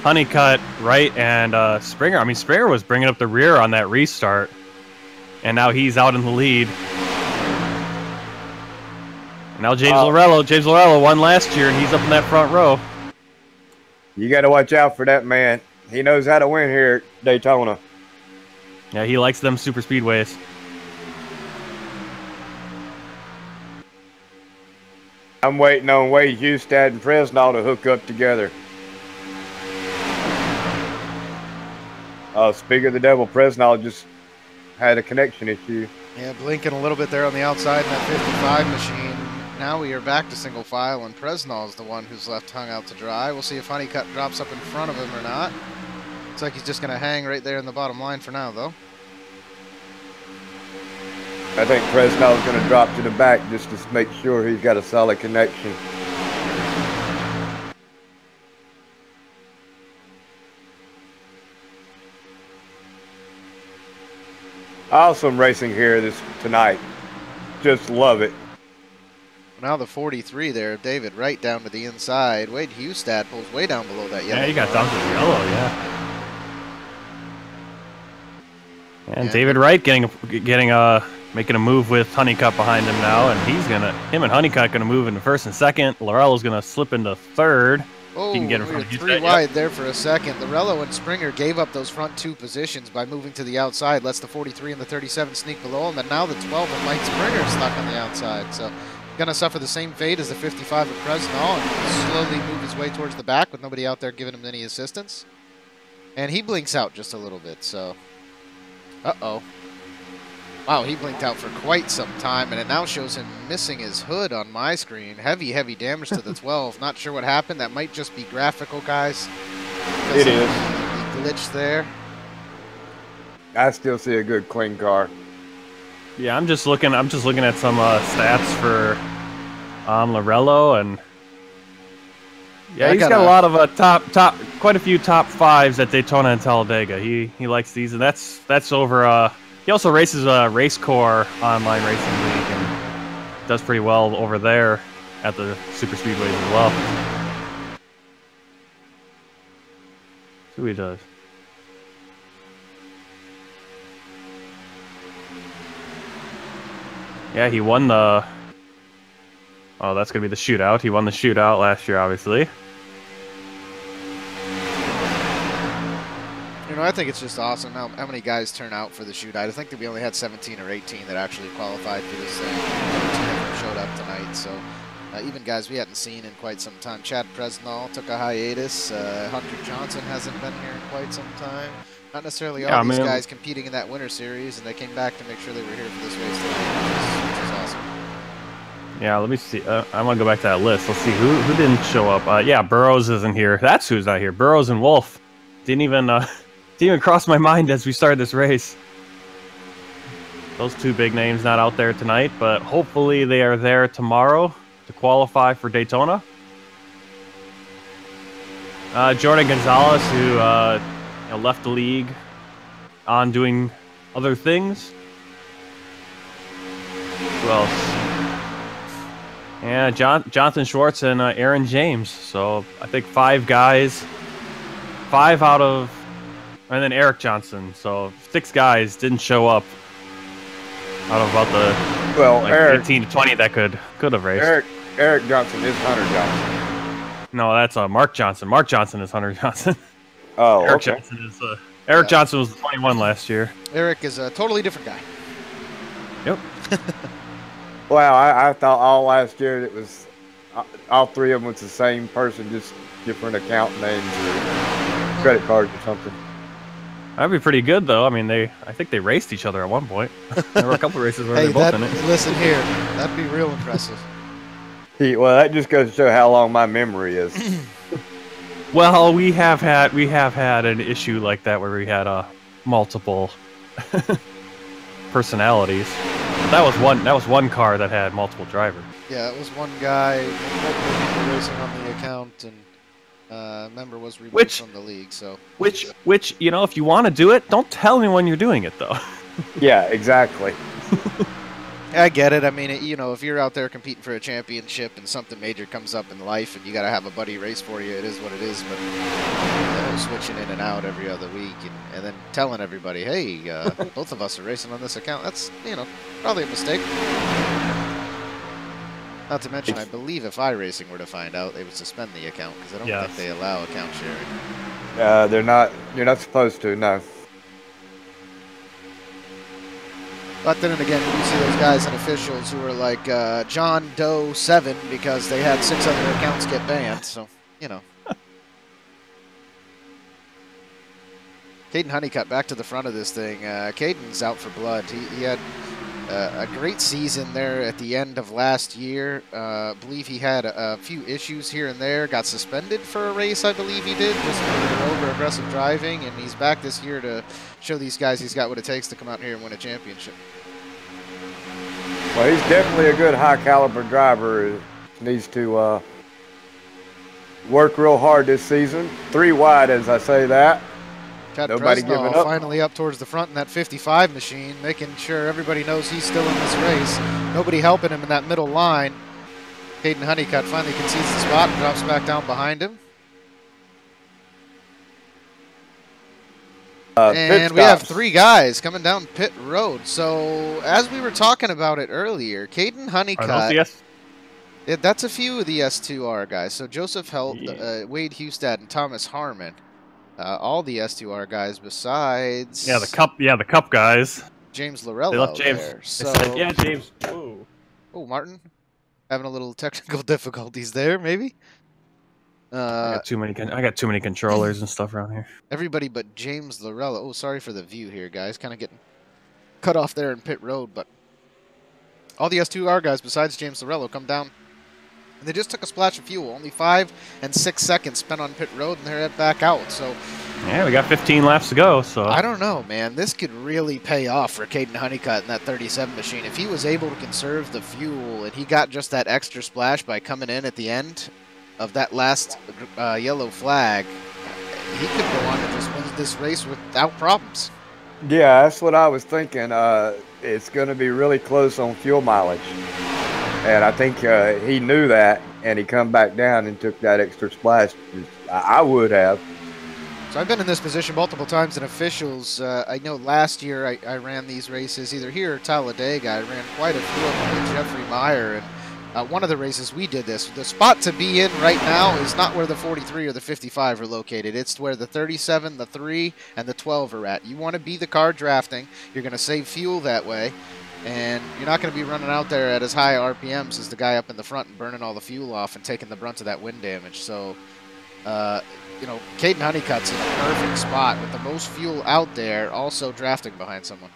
Honeycutt, Wright, and Springer. I mean, Springer was bringing up the rear on that restart, and now he's out in the lead. And now James Lorello won last year, and he's up in that front row. You got to watch out for that man. He knows how to win here at Daytona. Yeah, he likes them super speedways. I'm waiting on Wade Hustad and Fresnel to hook up together. Speaking of the devil, Fresnel just had a connection issue. Yeah, blinking a little bit there on the outside in that 55 machine. Now we are back to single file, and Fresnel is the one who's left hung out to dry. We'll see if Honeycutt drops up in front of him or not. Looks like he's just going to hang right there in the bottom line for now, though. I think Fresno's going to drop to the back just to make sure he's got a solid connection. Awesome racing here tonight. Just love it. Now the 43 there, David Wright down to the inside. Wade Hustad pulls way down below that yellow. Yeah, he got down to the yellow, yeah. And David Wright making a move with Honeycutt behind him now, and him and Honeycutt gonna move into first and second. Laurello's gonna slip into third. Oh, he can get in we front were of Hustad, three wide there for a second. Lorello and Springer gave up those front two positions by moving to the outside. Lets the 43 and the 37 sneak below him, and now the 12 and Mike Springer is stuck on the outside. So gonna suffer the same fate as the 55 at Fresno and slowly move his way towards the back with nobody out there giving him any assistance. And he blinks out just a little bit, so uh-oh. Wow, he blinked out for quite some time, and it now shows him missing his hood on my screen. Heavy, heavy damage to the 12. Not sure what happened. That might just be graphical, guys. It is. The glitch there. I still see a good clean car. Yeah, I'm just looking at some stats for Laurello, and yeah, he's got a lot of quite a few top fives at Daytona and Talladega. He likes these, and that's over. He also races a Race Core online racing league and does pretty well over there at the super speedways as well. That's who he does. Yeah, he won the... Oh, that's going to be the Shootout. He won the Shootout last year, obviously. You know, I think it's just awesome how many guys turn out for the Shootout. I think that we only had 17 or 18 that actually qualified for this thing. 17 of them showed up tonight, so even guys we hadn't seen in quite some time. Chad Presnall took a hiatus. Hunter Johnson hasn't been here in quite some time. Not necessarily all these guys competing in that winter series, and they came back to make sure they were here for this race tonight, which is awesome. Yeah, let me see. I'm going to go back to that list. Let's see who didn't show up. Yeah, Burrows isn't here. That's who's not here. Burrows and Wolf didn't even cross my mind as we started this race. Those two big names not out there tonight, but hopefully they are there tomorrow to qualify for Daytona. Jordan Gonzalez, who left the league on doing other things. Who else? Yeah, Jonathan Schwartz and Aaron James. So I think 5 guys. 5 out of... And then Eric Johnson. So 6 guys didn't show up out of about the Eric, 18 to 20 that could have raced. Eric Johnson is Hunter Johnson. No, that's Mark Johnson. Mark Johnson is Hunter Johnson. Oh, Eric Johnson is Eric Johnson was 21 last year. Eric is a totally different guy. Yep. Wow, I thought all last year it was all 3 of them was the same person, just different account names or credit cards or something. That'd be pretty good, though. I mean, I think they raced each other at one point. There were a couple races where they both in it. Listen here, that'd be real impressive. Well, that just goes to show how long my memory is. Well, we have had an issue like that where we had multiple personalities. But that was one car that had multiple drivers. Yeah, it was one guy, multiple people racing on the account, and member was removed from the league. So which if you want to do it, don't tell me when you're doing it though. Yeah, exactly. I get it. I mean, if you're out there competing for a championship and something major comes up in life and you got to have a buddy race for you, it is what it is. But switching in and out every other week and then telling everybody, hey, both of us are racing on this account, that's, probably a mistake. Not to mention, I believe if iRacing were to find out, they would suspend the account because I don't think they allow account sharing. They're not. You're not supposed to. No. But then again, you see those guys and officials who are like John Doe 7 because they had 6 other accounts get banned. So, Caden Honeycutt back to the front of this thing. Caden's out for blood. He had a great season there at the end of last year. I believe he had a few issues here and there. Got suspended for a race, I believe he did, just for over-aggressive driving. And he's back this year to show these guys he's got what it takes to come out here and win a championship. Well, he's definitely a good high caliber driver. Needs to work real hard this season. 3 wide as I say that. Chad Nobody Presnell giving up. finally up towards the front in that 55 machine, making sure everybody knows he's still in this race. Nobody helping him in that middle line. Caden Honeycutt finally concedes the spot and drops back down behind him. And we have 3 guys coming down pit road. So as we were talking about it earlier, Caden Honeycutt. That's a few of the S2R guys. So Joseph Helt, Wade Hustad, and Thomas Harmon. All the S2R guys besides... the cup guys. James Lorello They left James. there. They So, said, yeah, James. Ooh. Oh, Martin. Having a little technical difficulties there, maybe? I got too many controllers and stuff around here. Everybody but James Lorello. Oh, sorry for the view here, guys. Kind of getting cut off there in pit road, but all the S2R guys besides James Lorello come down. And they just took a splash of fuel. Only 5 and 6 seconds spent on pit road, and they're head back out. So yeah, we got 15 laps to go. So I don't know, man. This could really pay off for Caden Honeycutt in that 37 machine. If he was able to conserve the fuel and he got just that extra splash by coming in at the end of that last yellow flag, he could go on to just win this race without problems. Yeah, that's what I was thinking. It's going to be really close on fuel mileage. And I think he knew that, and he come back down and took that extra splash. I would have. So I've been in this position multiple times in officials. I know last year I ran these races either here or Talladega. I ran quite a few of them with Jeffrey Meyer, and one of the races we did this. The spot to be in right now is not where the 43 or the 55 are located. It's where the 37, the 3, and the 12 are at. You want to be the car drafting. You're going to save fuel that way. And you're not going to be running out there at as high RPMs as the guy up in the front and burning all the fuel off and taking the brunt of that wind damage. So, you know, Caden Honeycutt's in a perfect spot with the most fuel out there, also drafting behind someone.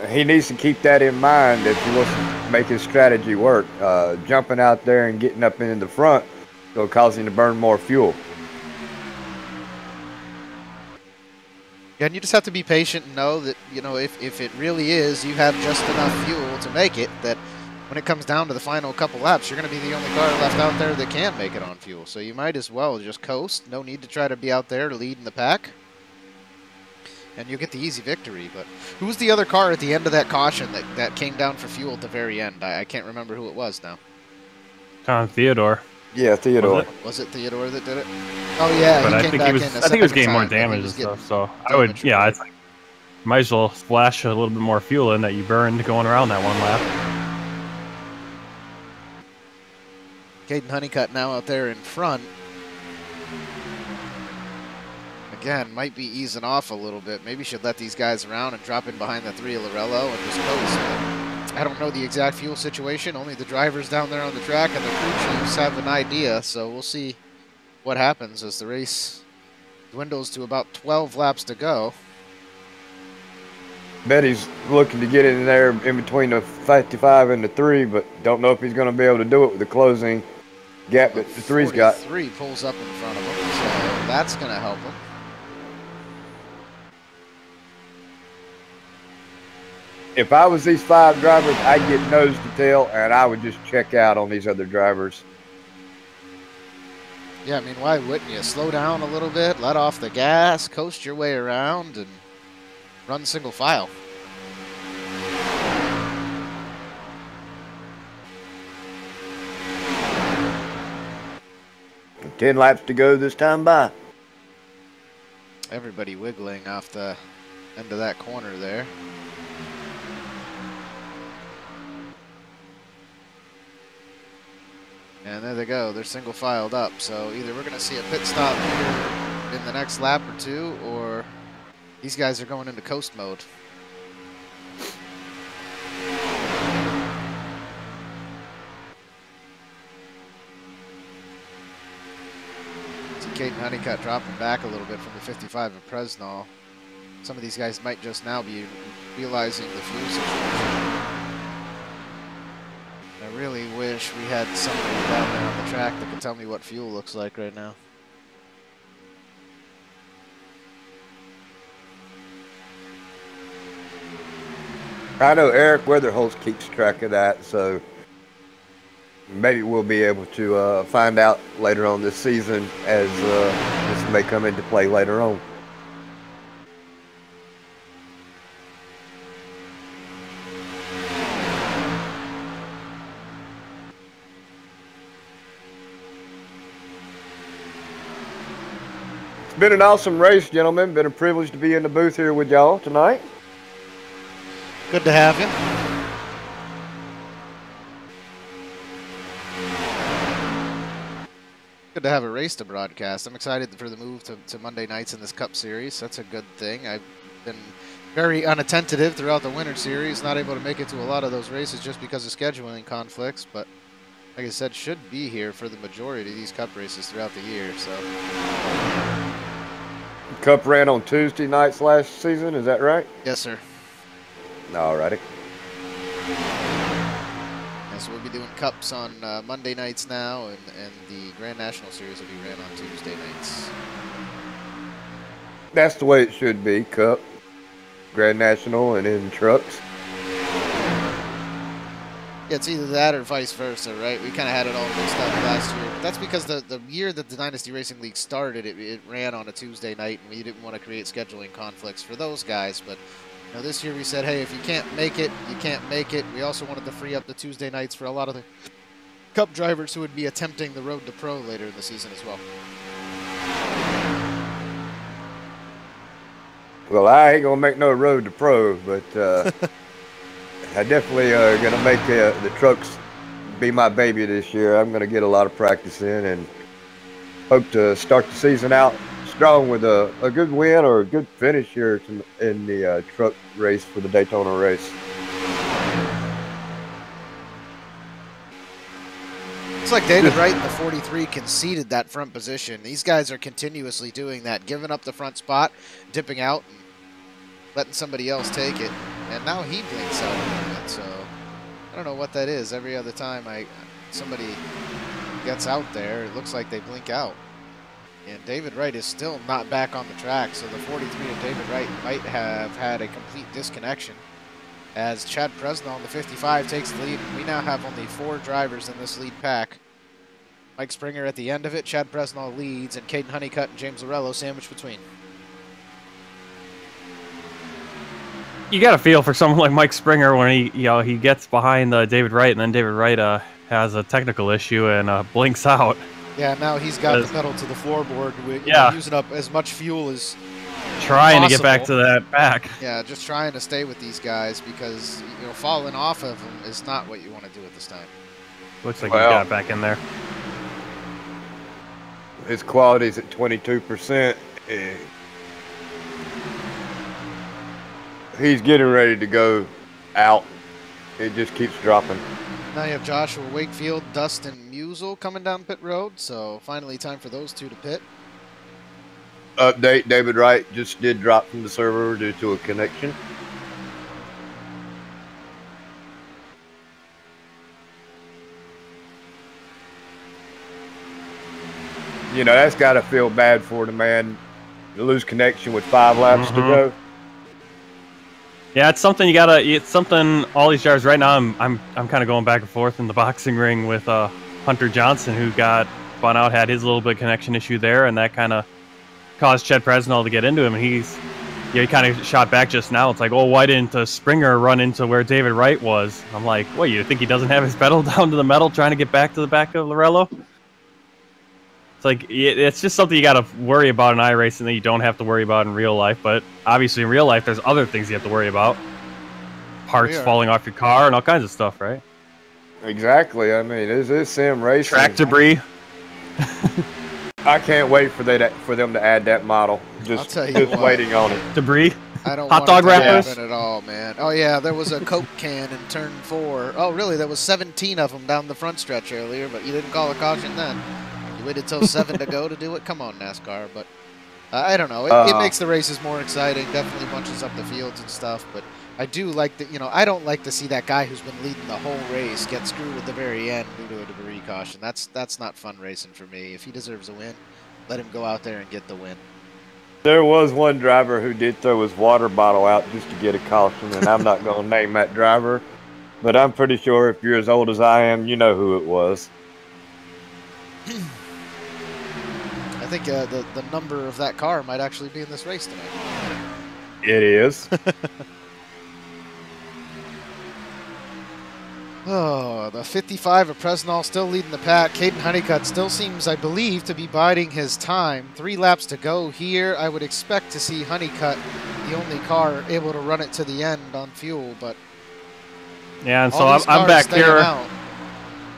He needs to keep that in mind if he wants to make his strategy work. Jumping out there and getting up in the front will cause him to burn more fuel. Yeah, and you just have to be patient and know that, you know, if it really is, you have just enough fuel to make it, that when it comes down to the final couple laps, you're going to be the only car left out there that can make it on fuel. So you might as well just coast. No need to try to be out there to lead in the pack. And you'll get the easy victory. But who was the other car at the end of that caution that came down for fuel at the very end? I can't remember who it was now. Theodore. Yeah, Theodore. Was it Theodore that did it? Oh yeah, but he I came think back he was. in a I think he was second getting more time, damage and stuff. So I would, yeah, I think might as well splash a little bit more fuel in that you burned going around that one lap. Caden Honeycutt now out there in front. Again, might be easing off a little bit. Maybe should let these guys around and drop in behind the 3 of Lorello and just coast. I don't know the exact fuel situation. Only the drivers down there on the track and the crew chiefs have an idea. So we'll see what happens as the race dwindles to about 12 laps to go. Bet he's looking to get in there in between the 55 and the 3, but don't know if he's going to be able to do it with the closing gap that the 3's got. 3 pulls up in front of him, so that's going to help him. If I was these 5 drivers, I'd get nose to tail, and I would just check out on these other drivers. Yeah, I mean, why wouldn't you? Slow down a little bit, let off the gas, coast your way around, and run single file. Ten laps to go this time by. Everybody wiggling off the end of that corner there. And there they go. They're single filed up. So either we're going to see a pit stop here in the next lap or 2, or these guys are going into coast mode. See Caden Honeycutt dropping back a little bit from the 55 of Presnell. Some of these guys might just now be realizing the fuel situation. I really wish we had somebody down there on the track that could tell me what fuel looks like right now. I know Eric Weatherholz keeps track of that, so maybe we'll be able to find out later on this season as this may come into play later on. It's been an awesome race, gentlemen. Been a privilege to be in the booth here with y'all tonight. Good to have you. Good to have a race to broadcast. I'm excited for the move to Monday nights in this Cup Series. That's a good thing. I've been very unattentive throughout the Winter Series, not able to make it to a lot of those races just because of scheduling conflicts, but like I said, should be here for the majority of these Cup races throughout the year. So, Cup ran on Tuesday nights last season, is that right? yes, sir. Alrighty. Yeah, so we'll be doing Cups on Monday nights now, and the Grand National Series will be ran on Tuesday nights. That's the way it should be. Cup, Grand National, and then trucks. Yeah, it's either that or vice versa, right? We kind of had it all mixed up last year. But that's because the year that the Dynasty Racing League started, it ran on a Tuesday night, and we didn't want to create scheduling conflicts for those guys. But you know, this year we said, hey, if you can't make it, you can't make it. We also wanted to free up the Tuesday nights for a lot of the Cup drivers who would be attempting the road to pro later in the season as well. Well, I ain't gonna make no road to pro, but I definitely gonna make the trucks be my baby this year. I'm gonna get a lot of practice in and hope to start the season out strong with a good win or a good finish here in the truck race for the Daytona race. Looks like David Wright in the 43 conceded that front position. These guys are continuously doing that, giving up the front spot, dipping out, and letting somebody else take it. And now he blinks out a little bit, so I don't know what that is. Every other time somebody gets out there, it looks like they blink out. And David Wright is still not back on the track, so the 43 of David Wright might have had a complete disconnection as Chad Presnell in the 55 takes the lead. We now have only 4 drivers in this lead pack. Mike Springer at the end of it, Chad Presnell leads, and Caden Honeycutt and James Lorello sandwiched between. You got to feel for someone like Mike Springer when he gets behind David Wright, and then David Wright has a technical issue and blinks out. Yeah, now he's got the pedal to the floorboard, using up as much fuel as trying possible to get back to that back. Yeah, just trying to stay with these guys because falling off of them is not what you want to do at this time. Looks like he got it back in there. His quality's at 22%. He's getting ready to go out. It just keeps dropping. Now you have Joshua Wakefield, Dustin Musel coming down pit road, so finally time for those two to pit. Update, David Wright just did drop from the server due to a connection. You know, that's got to feel bad for the man to lose connection with 5 laps to go. Yeah, it's something it's something all these drivers right now. I'm kind of going back and forth in the boxing ring with Hunter Johnson, who got spun out, had his little bit of connection issue there, and that kind of caused Chad Presnell to get into him, and he kind of shot back just now. It's like, oh, why didn't Springer run into where David Wright was? I'm like, what, you think he doesn't have his pedal down to the metal trying to get back to the back of Lorello? It's like, it's just something you got to worry about in iRacing that you don't have to worry about in real life, but obviously in real life there's other things you have to worry about. Parts falling off your car and all kinds of stuff, right? Exactly. I mean, this sim racing. Track debris. I can't wait for them to add that model. I'll tell you what, waiting on it. Debris. I don't hot want dog it to wrappers happen at all, man. Oh yeah, there was a Coke can in turn 4. Oh really? There was 17 of them down the front stretch earlier, but you didn't call a caution then. You waited till 7 to go to do it. Come on, NASCAR. But I don't know. It makes the races more exciting. Definitely bunches up the fields and stuff. But I do like that. I don't like to see that guy who's been leading the whole race get screwed at the very end due to a debris caution. That's not fun racing for me. If he deserves a win, let him go out there and get the win. There was one driver who did throw his water bottle out just to get a caution, and I'm not going to name that driver, but I'm pretty sure if you're as old as I am, you know who it was. I think the number of that car might actually be in this race tonight. It is. Oh, the 55 of Presnell still leading the pack. Caden Honeycutt still seems, I believe, to be biding his time. 3 laps to go here. I would expect to see Honeycutt, the only car, able to run it to the end on fuel, but yeah, and so I'm back here. Out.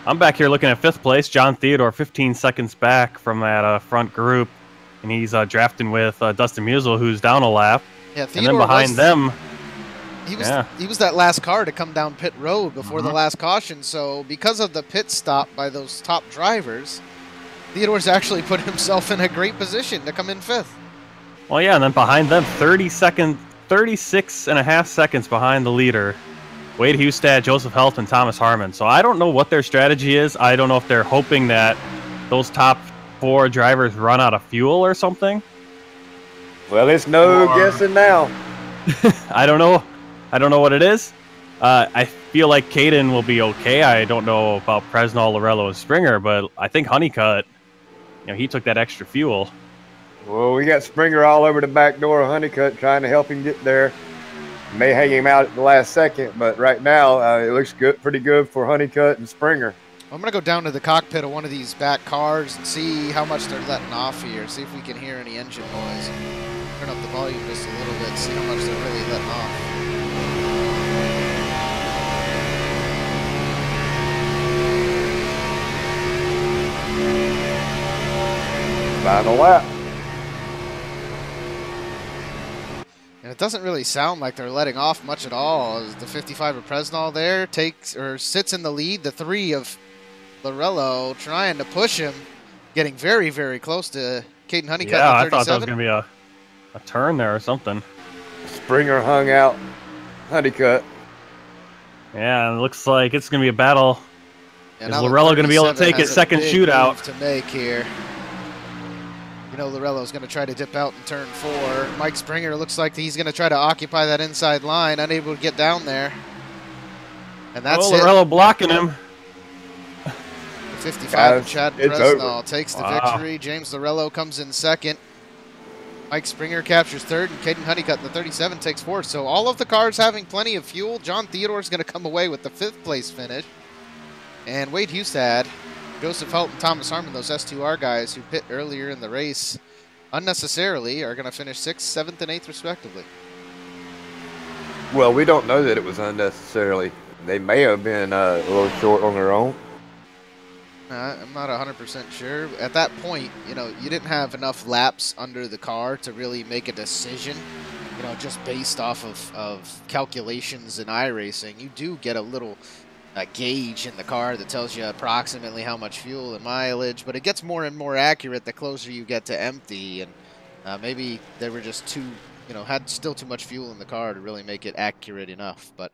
I'm back here looking at 5th place. John Theodore, 15 seconds back from that front group, and he's drafting with Dustin Musial, who's down a lap. Yeah, and then behind them. He was that last car to come down pit road before the last caution, so because of the pit stop by those top drivers, Theodore's actually put himself in a great position to come in 5th. Well, yeah, and then behind them, 36 and a half seconds behind the leader, Wade Hustad, Joseph Helt, and Thomas Harmon. So I don't know what their strategy is. I don't know if they're hoping that those top 4 drivers run out of fuel or something. Well, it's no guessing now. I don't know. I don't know what it is. I feel like Caden will be okay. I don't know about Presnell, Lorello, and Springer, but I think Honeycutt, he took that extra fuel. Well, we got Springer all over the back door of Honeycutt trying to help him get there. May hang him out at the last second, but right now it looks good, pretty good for Honeycutt and Springer. I'm going to go down to the cockpit of one of these back cars and see how much they're letting off here, see if we can hear any engine noise. Turn up the volume just a little bit, see how much they're really letting off. Final lap. And it doesn't really sound like they're letting off much at all. As the 55 of Presnell there sits in the lead. The 3 of Lorello trying to push him, getting very, very close to Caden Honeycutt. Yeah, I thought that was going to be a turn there or something. Springer hung out Honeycutt. Yeah, and it looks like it's going to be a battle. And is Lorello going to be able to take his second shootout? To make here. You know, Lorello's going to try to dip out in turn 4. Mike Springer looks like he's going to try to occupy that inside line, unable to get down there. And that's Lorello blocking him. The 55 of Chad Presnell over. Takes the victory. James Lorello comes in 2nd. Mike Springer captures 3rd, and Caden Honeycutt in the 37 takes 4th. So all of the cars having plenty of fuel. John Theodore's going to come away with the 5th place finish. And Wade Hustad, Joseph Helt, and Thomas Harmon, those S2R guys who pit earlier in the race unnecessarily, are going to finish 6th, 7th, and 8th respectively. Well, we don't know that it was unnecessarily. They may have been a little short on their own. I'm not 100% sure. At that point, you didn't have enough laps under the car to really make a decision, just based off of calculations in iRacing. You do get a little gauge in the car that tells you approximately how much fuel and mileage, but it gets more and more accurate the closer you get to empty, and maybe they were just had still too much fuel in the car to really make it accurate enough. But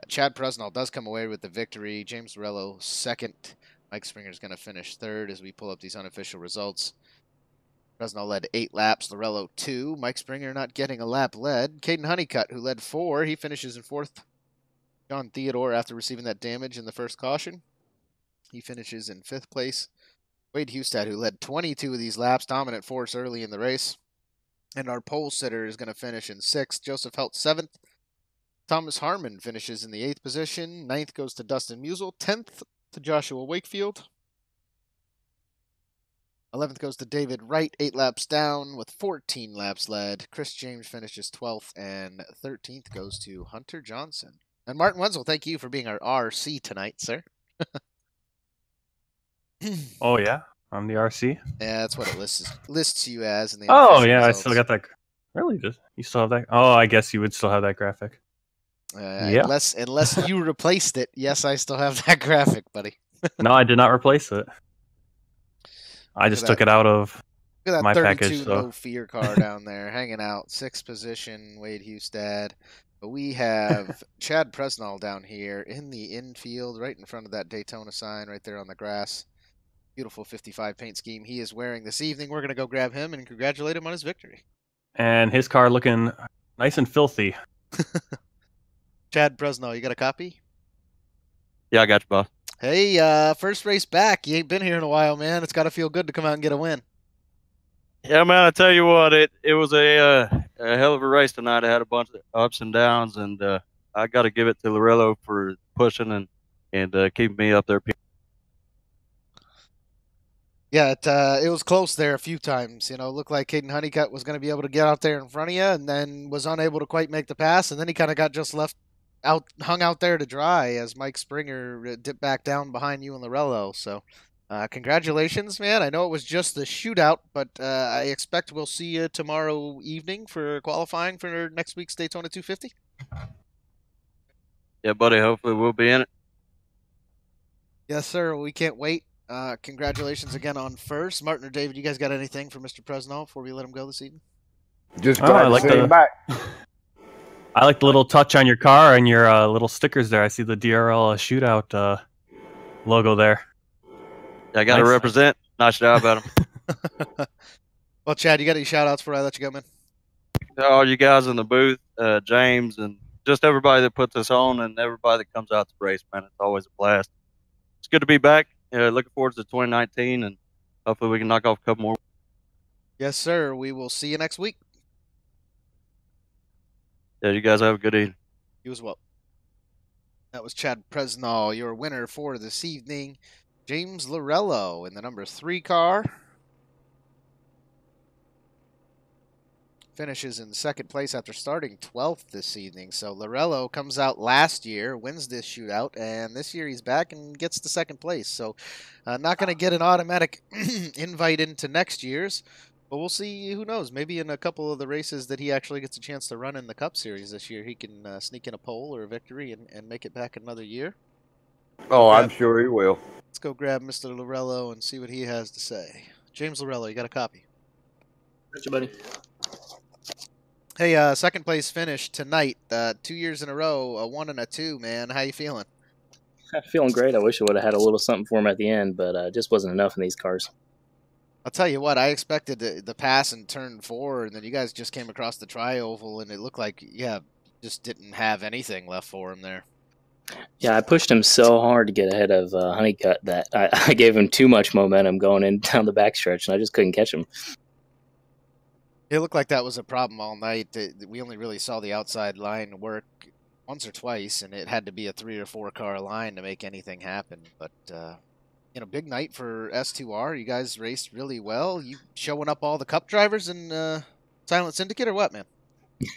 Chad Presnell does come away with the victory. James Lorello 2nd. Mike Springer's going to finish 3rd as we pull up these unofficial results. Presnell led 8 laps, Lorello 2. Mike Springer not getting a lap led. Caden Honeycutt, who led 4, he finishes in 4th. John Theodore, after receiving that damage in the first caution, he finishes in 5th place. Wade Hustad, who led 22 of these laps, dominant force early in the race. And our pole sitter is going to finish in 6th. Joseph Helt 7th. Thomas Harmon finishes in the 8th position. 9th goes to Dustin Musial. 10th to Joshua Wakefield. 11th goes to David Wright, 8 laps down with 14 laps led. Chris James finishes 12th, and 13th goes to Hunter Johnson. And Martin Wenzel, thank you for being our RC tonight, sir. Oh, yeah? I'm the RC? Yeah, that's what it lists you as in the Oh, yeah, results. I still got that. Really? You still have that? Oh, I guess you would still have that graphic. Yeah. Unless you replaced it. Yes, I still have that graphic, buddy. No, I did not replace it. I just took it out of my package. So. No fear car down there, hanging out. 6th position, Wade Hustad. But we have Chad Presnell down here in the infield, right in front of that Daytona sign, right there on the grass. Beautiful 55 paint scheme he is wearing this evening. We're going to go grab him and congratulate him on his victory. and his car looking nice and filthy. Chad Bresno, you got a copy? Yeah, I got you, boss. Hey, first race back. You ain't been here in a while, man. It's got to feel good to come out and get a win. Yeah, man, I tell you what, it was a hell of a race tonight. I had a bunch of ups and downs, and I got to give it to Lorello for pushing and keeping me up there. Yeah, it was close there a few times. You know, it looked like Caden Honeycutt was going to be able to get out there in front of you, and then was unable to quite make the pass, and then he kind of got just hung out there to dry as Mike Springer dipped back down behind you and Lorello. So, congratulations, man. I know it was just the shootout, but I expect we'll see you tomorrow evening for qualifying for next week's Daytona 250. Yeah, buddy. Hopefully we'll be in it. Yes, sir. We can't wait. Congratulations again on first. Martin or David, you guys got anything for Mr. Presnell before we let him go this evening? Just glad to see him back. I like the little touch on your car and your little stickers there. I see the DRL Shootout logo there. Yeah, I got to represent. Nice job, Adam. Well, Chad, you got any shout-outs before I let you go, man? All you guys in the booth, James, and just everybody that puts us on and everybody that comes out to race, man. It's always a blast. It's good to be back. Looking forward to 2019, and hopefully we can knock off a couple more. Yes, sir. We will see you next week. Yeah, you guys have a good evening. You as well. That was Chad Presnall, your winner for this evening. James Lorello in the number 3 car. Finishes in second place after starting 12th this evening. So Lorello comes out last year, wins this shootout, and this year he's back and gets to second place. So not going to get an automatic invite into next year's, but we'll see. Who knows? Maybe in a couple of the races that he actually gets a chance to run in the Cup Series this year, he can sneak in a pole or a victory and make it back another year. Oh, I'm sure he will. Let's go grab Mr. Lorello and see what he has to say. James Lorello, you got a copy? Gotcha, buddy. Hey, second place finish tonight. 2 years in a row, a 1 and a 2, man. How you feeling? I'm feeling great. I wish I would have had a little something for him at the end, but it just wasn't enough in these cars. I'll tell you what, I expected the pass in turn 4, and then you guys just came across the tri-oval, and it looked like, yeah, just didn't have anything left for him there. Yeah, I pushed him so hard to get ahead of Honeycutt that I gave him too much momentum going in down the backstretch, and I just couldn't catch him. It looked like that was a problem all night. We only really saw the outside line work once or twice, and it had to be a 3 or 4 car line to make anything happen. But, you know, big night for S2R. You guys raced really well. You showing up all the Cup drivers in Silent Syndicate or what, man?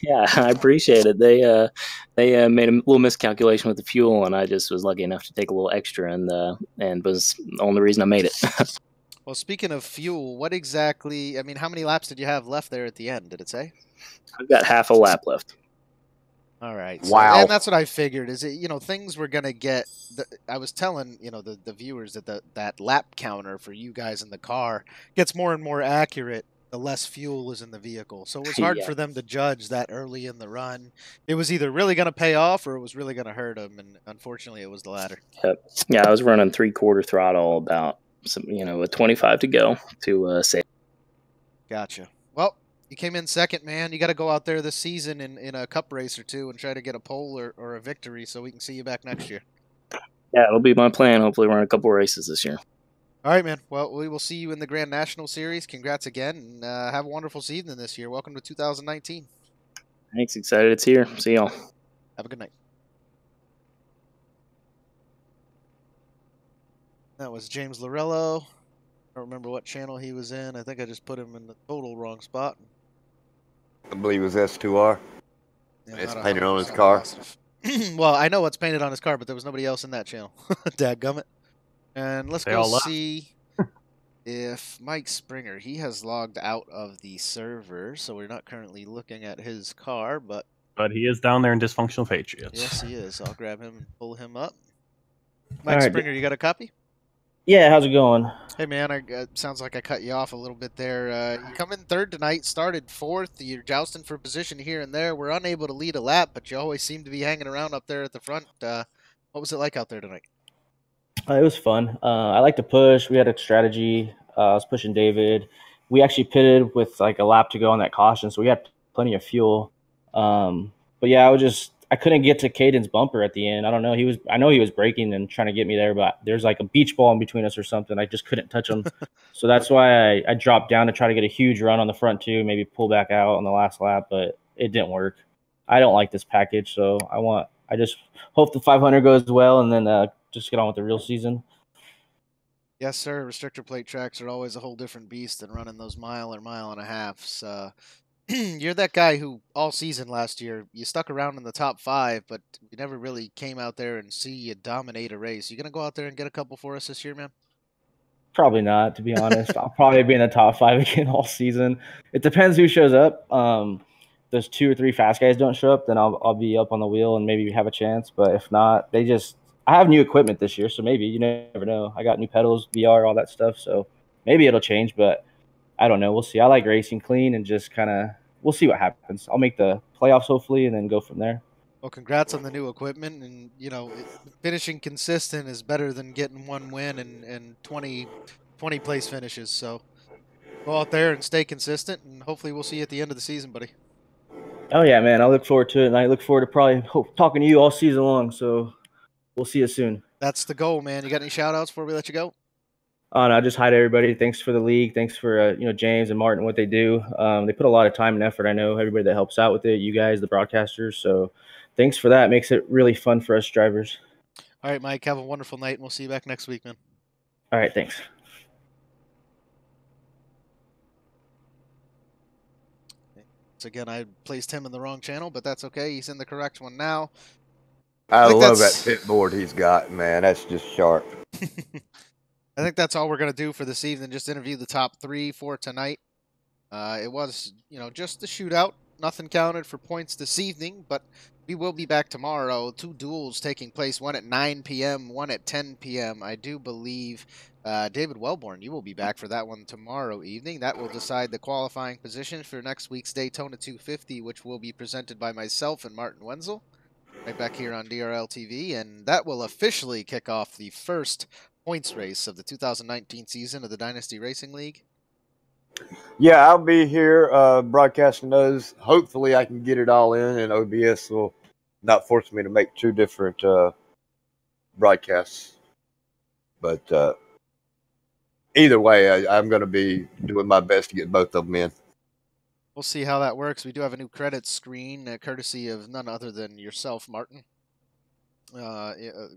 Yeah, I appreciate it. They made a little miscalculation with the fuel, and I just was lucky enough to take a little extra, and was the only reason I made it. Well, speaking of fuel, what exactly, I mean, how many laps did you have left there at the end, did it say? I've got half a lap left. All right. Wow. And that's what I figured, is it, you know, things were going to get, I was telling, you know, the viewers that that lap counter for you guys in the car gets more and more accurate the less fuel is in the vehicle. So it was hard for them to judge that early in the run. It was either really going to pay off or it was really going to hurt them, and unfortunately it was the latter. Yep. Yeah, I was running 3/4 throttle about, with 25 to go to save. Gotcha. Well, you came in second, man. You got to go out there this season in a Cup race or two and try to get a pole or a victory so we can see you back next year. Yeah, it'll be my plan. Hopefully run a couple races this year. All right, man. Well, we will see you in the Grand National Series. Congrats again, and have a wonderful season this year. Welcome to 2019. Thanks. Excited it's here. See y'all. Have a good night. That was James Lorello. I don't remember what channel he was in. I think I just put him in the total wrong spot. I believe it was S2R. Yeah, It's not painted on his 100% car. positive. Well, I know what's painted on his car, but there was nobody else in that channel. Dadgummit. And let's go see if Mike Springer, he has logged out of the server, so we're not currently looking at his car, but he is down there in Dysfunctional Patriots. yes, he is. I'll grab him and pull him up. Mike Springer, you got a copy? Yeah, how's it going? Hey, man, sounds like I cut you off a little bit there. You come in third tonight, started fourth. You're jousting for position here and there. We're unable to lead a lap, but you always seem to be hanging around up there at the front. What was it like out there tonight? It was fun. I like to push. We had a strategy. I was pushing David, we actually pitted with like a lap to go on that caution, so we had plenty of fuel. But yeah, I couldn't get to Caden's bumper at the end. I don't know. I know he was braking and trying to get me there, but there's like a beach ball in between us or something. I just couldn't touch him. So that's why I dropped down to try to get a huge run on the front two, maybe pull back out on the last lap, but it didn't work. I don't like this package, so I just hope the 500 goes well and then just get on with the real season. Yes, sir. Restrictor plate tracks are always a whole different beast than running those mile or mile and a halfs. You're that guy who all season last year, you stuck around in the top 5, but you never really came out there and see you dominate a race. You going to go out there and get a couple for us this year, man? Probably not, to be honest. I'll probably be in the top 5 again all season. It depends who shows up. Those 2 or 3 fast guys don't show up, then I'll be up on the wheel and maybe have a chance. But if not, I have new equipment this year, so maybe you never know. I got new pedals, VR, all that stuff, so maybe it'll change. But I don't know. We'll see. I like racing clean and just kind of we'll see what happens. I'll make the playoffs hopefully, and then go from there. Well, congrats on the new equipment, and finishing consistent is better than getting one win and 20 place finishes. So go out there and stay consistent, and hopefully we'll see you at the end of the season, buddy. Oh yeah, man! I look forward to it, and I look forward to probably talking to you all season long. So we'll see you soon. That's the goal, man. You got any shout-outs before we let you go? No, just hi to everybody. Thanks for the league. Thanks for James and Martin, what they do. They put a lot of time and effort. I know everybody that helps out with it, you guys, the broadcasters. So thanks for that. It makes it really fun for us drivers. All right, Mike. Have a wonderful night, and we'll see you back next week, man. All right, thanks. So again, I placed him in the wrong channel, but that's okay. He's in the correct one now. I love that pit board he's got, man. That's just sharp. I think that's all we're going to do for this evening. Just interview the top 3 for tonight. It was, just the shootout. Nothing counted for points this evening, but we will be back tomorrow. 2 duels taking place, one at 9 p.m., one at 10 p.m. I do believe David Wellborn, you will be back for that one tomorrow evening. That will decide the qualifying position for next week's Daytona 250, which will be presented by myself and Martin Wenzel, right back here on DRL TV, and that will officially kick off the first points race of the 2019 season of the Dynasty Racing League. Yeah, I'll be here broadcasting those. Hopefully I can get it all in, and OBS will not force me to make 2 different broadcasts. But either way, I'm going to be doing my best to get both of them in. We'll see how that works. We do have a new credits screen, courtesy of none other than yourself, Martin.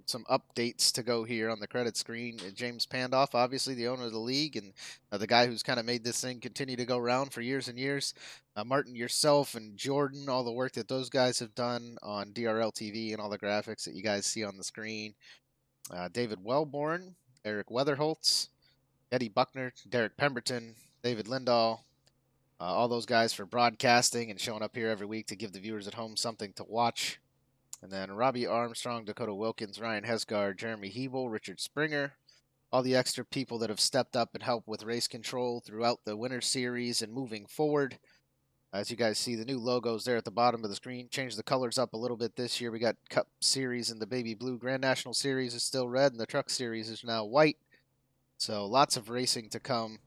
Some updates to go here on the credit screen. James Pandoff, obviously the owner of the league, and the guy who's kind of made this thing continue to go around for years and years. Martin, yourself, and Jordan, all the work that those guys have done on DRL TV and all the graphics that you guys see on the screen. David Wellborn, Eric Weatherholtz, Eddie Buckner, Derek Pemberton, David Lindahl, all those guys for broadcasting and showing up here every week to give the viewers at home something to watch. And then Robbie Armstrong, Dakota Wilkins, Ryan Hesgard, Jeremy Hebel, Richard Springer, all the extra people that have stepped up and helped with race control throughout the Winter Series and moving forward. As you guys see, the new logos there at the bottom of the screen. Changed the colors up a little bit this year. We got Cup Series in the baby blue. Grand National Series is still red, and the Truck Series is now white. So lots of racing to come.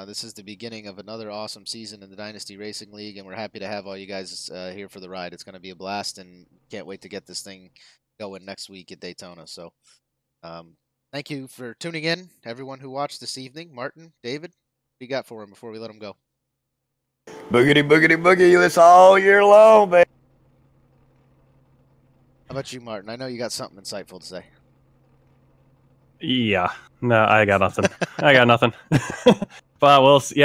This is the beginning of another awesome season in the Dynasty Racing League, and we're happy to have all you guys here for the ride. It's going to be a blast, and can't wait to get this thing going next week at Daytona. So thank you for tuning in, everyone who watched this evening. Martin, David, what do you got for him before we let him go? Boogity, boogity, boogie. It's all year long, man. How about you, Martin? I know you got something insightful to say. Yeah, no, I got nothing. I got nothing. But we'll see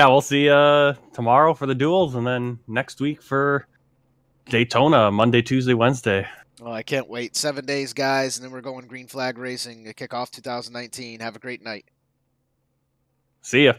tomorrow for the duels, and then next week for Daytona, Monday, Tuesday, Wednesday. Well, I can't wait. 7 days, guys, and then we're going green flag racing to kick off 2019. Have a great night. See ya.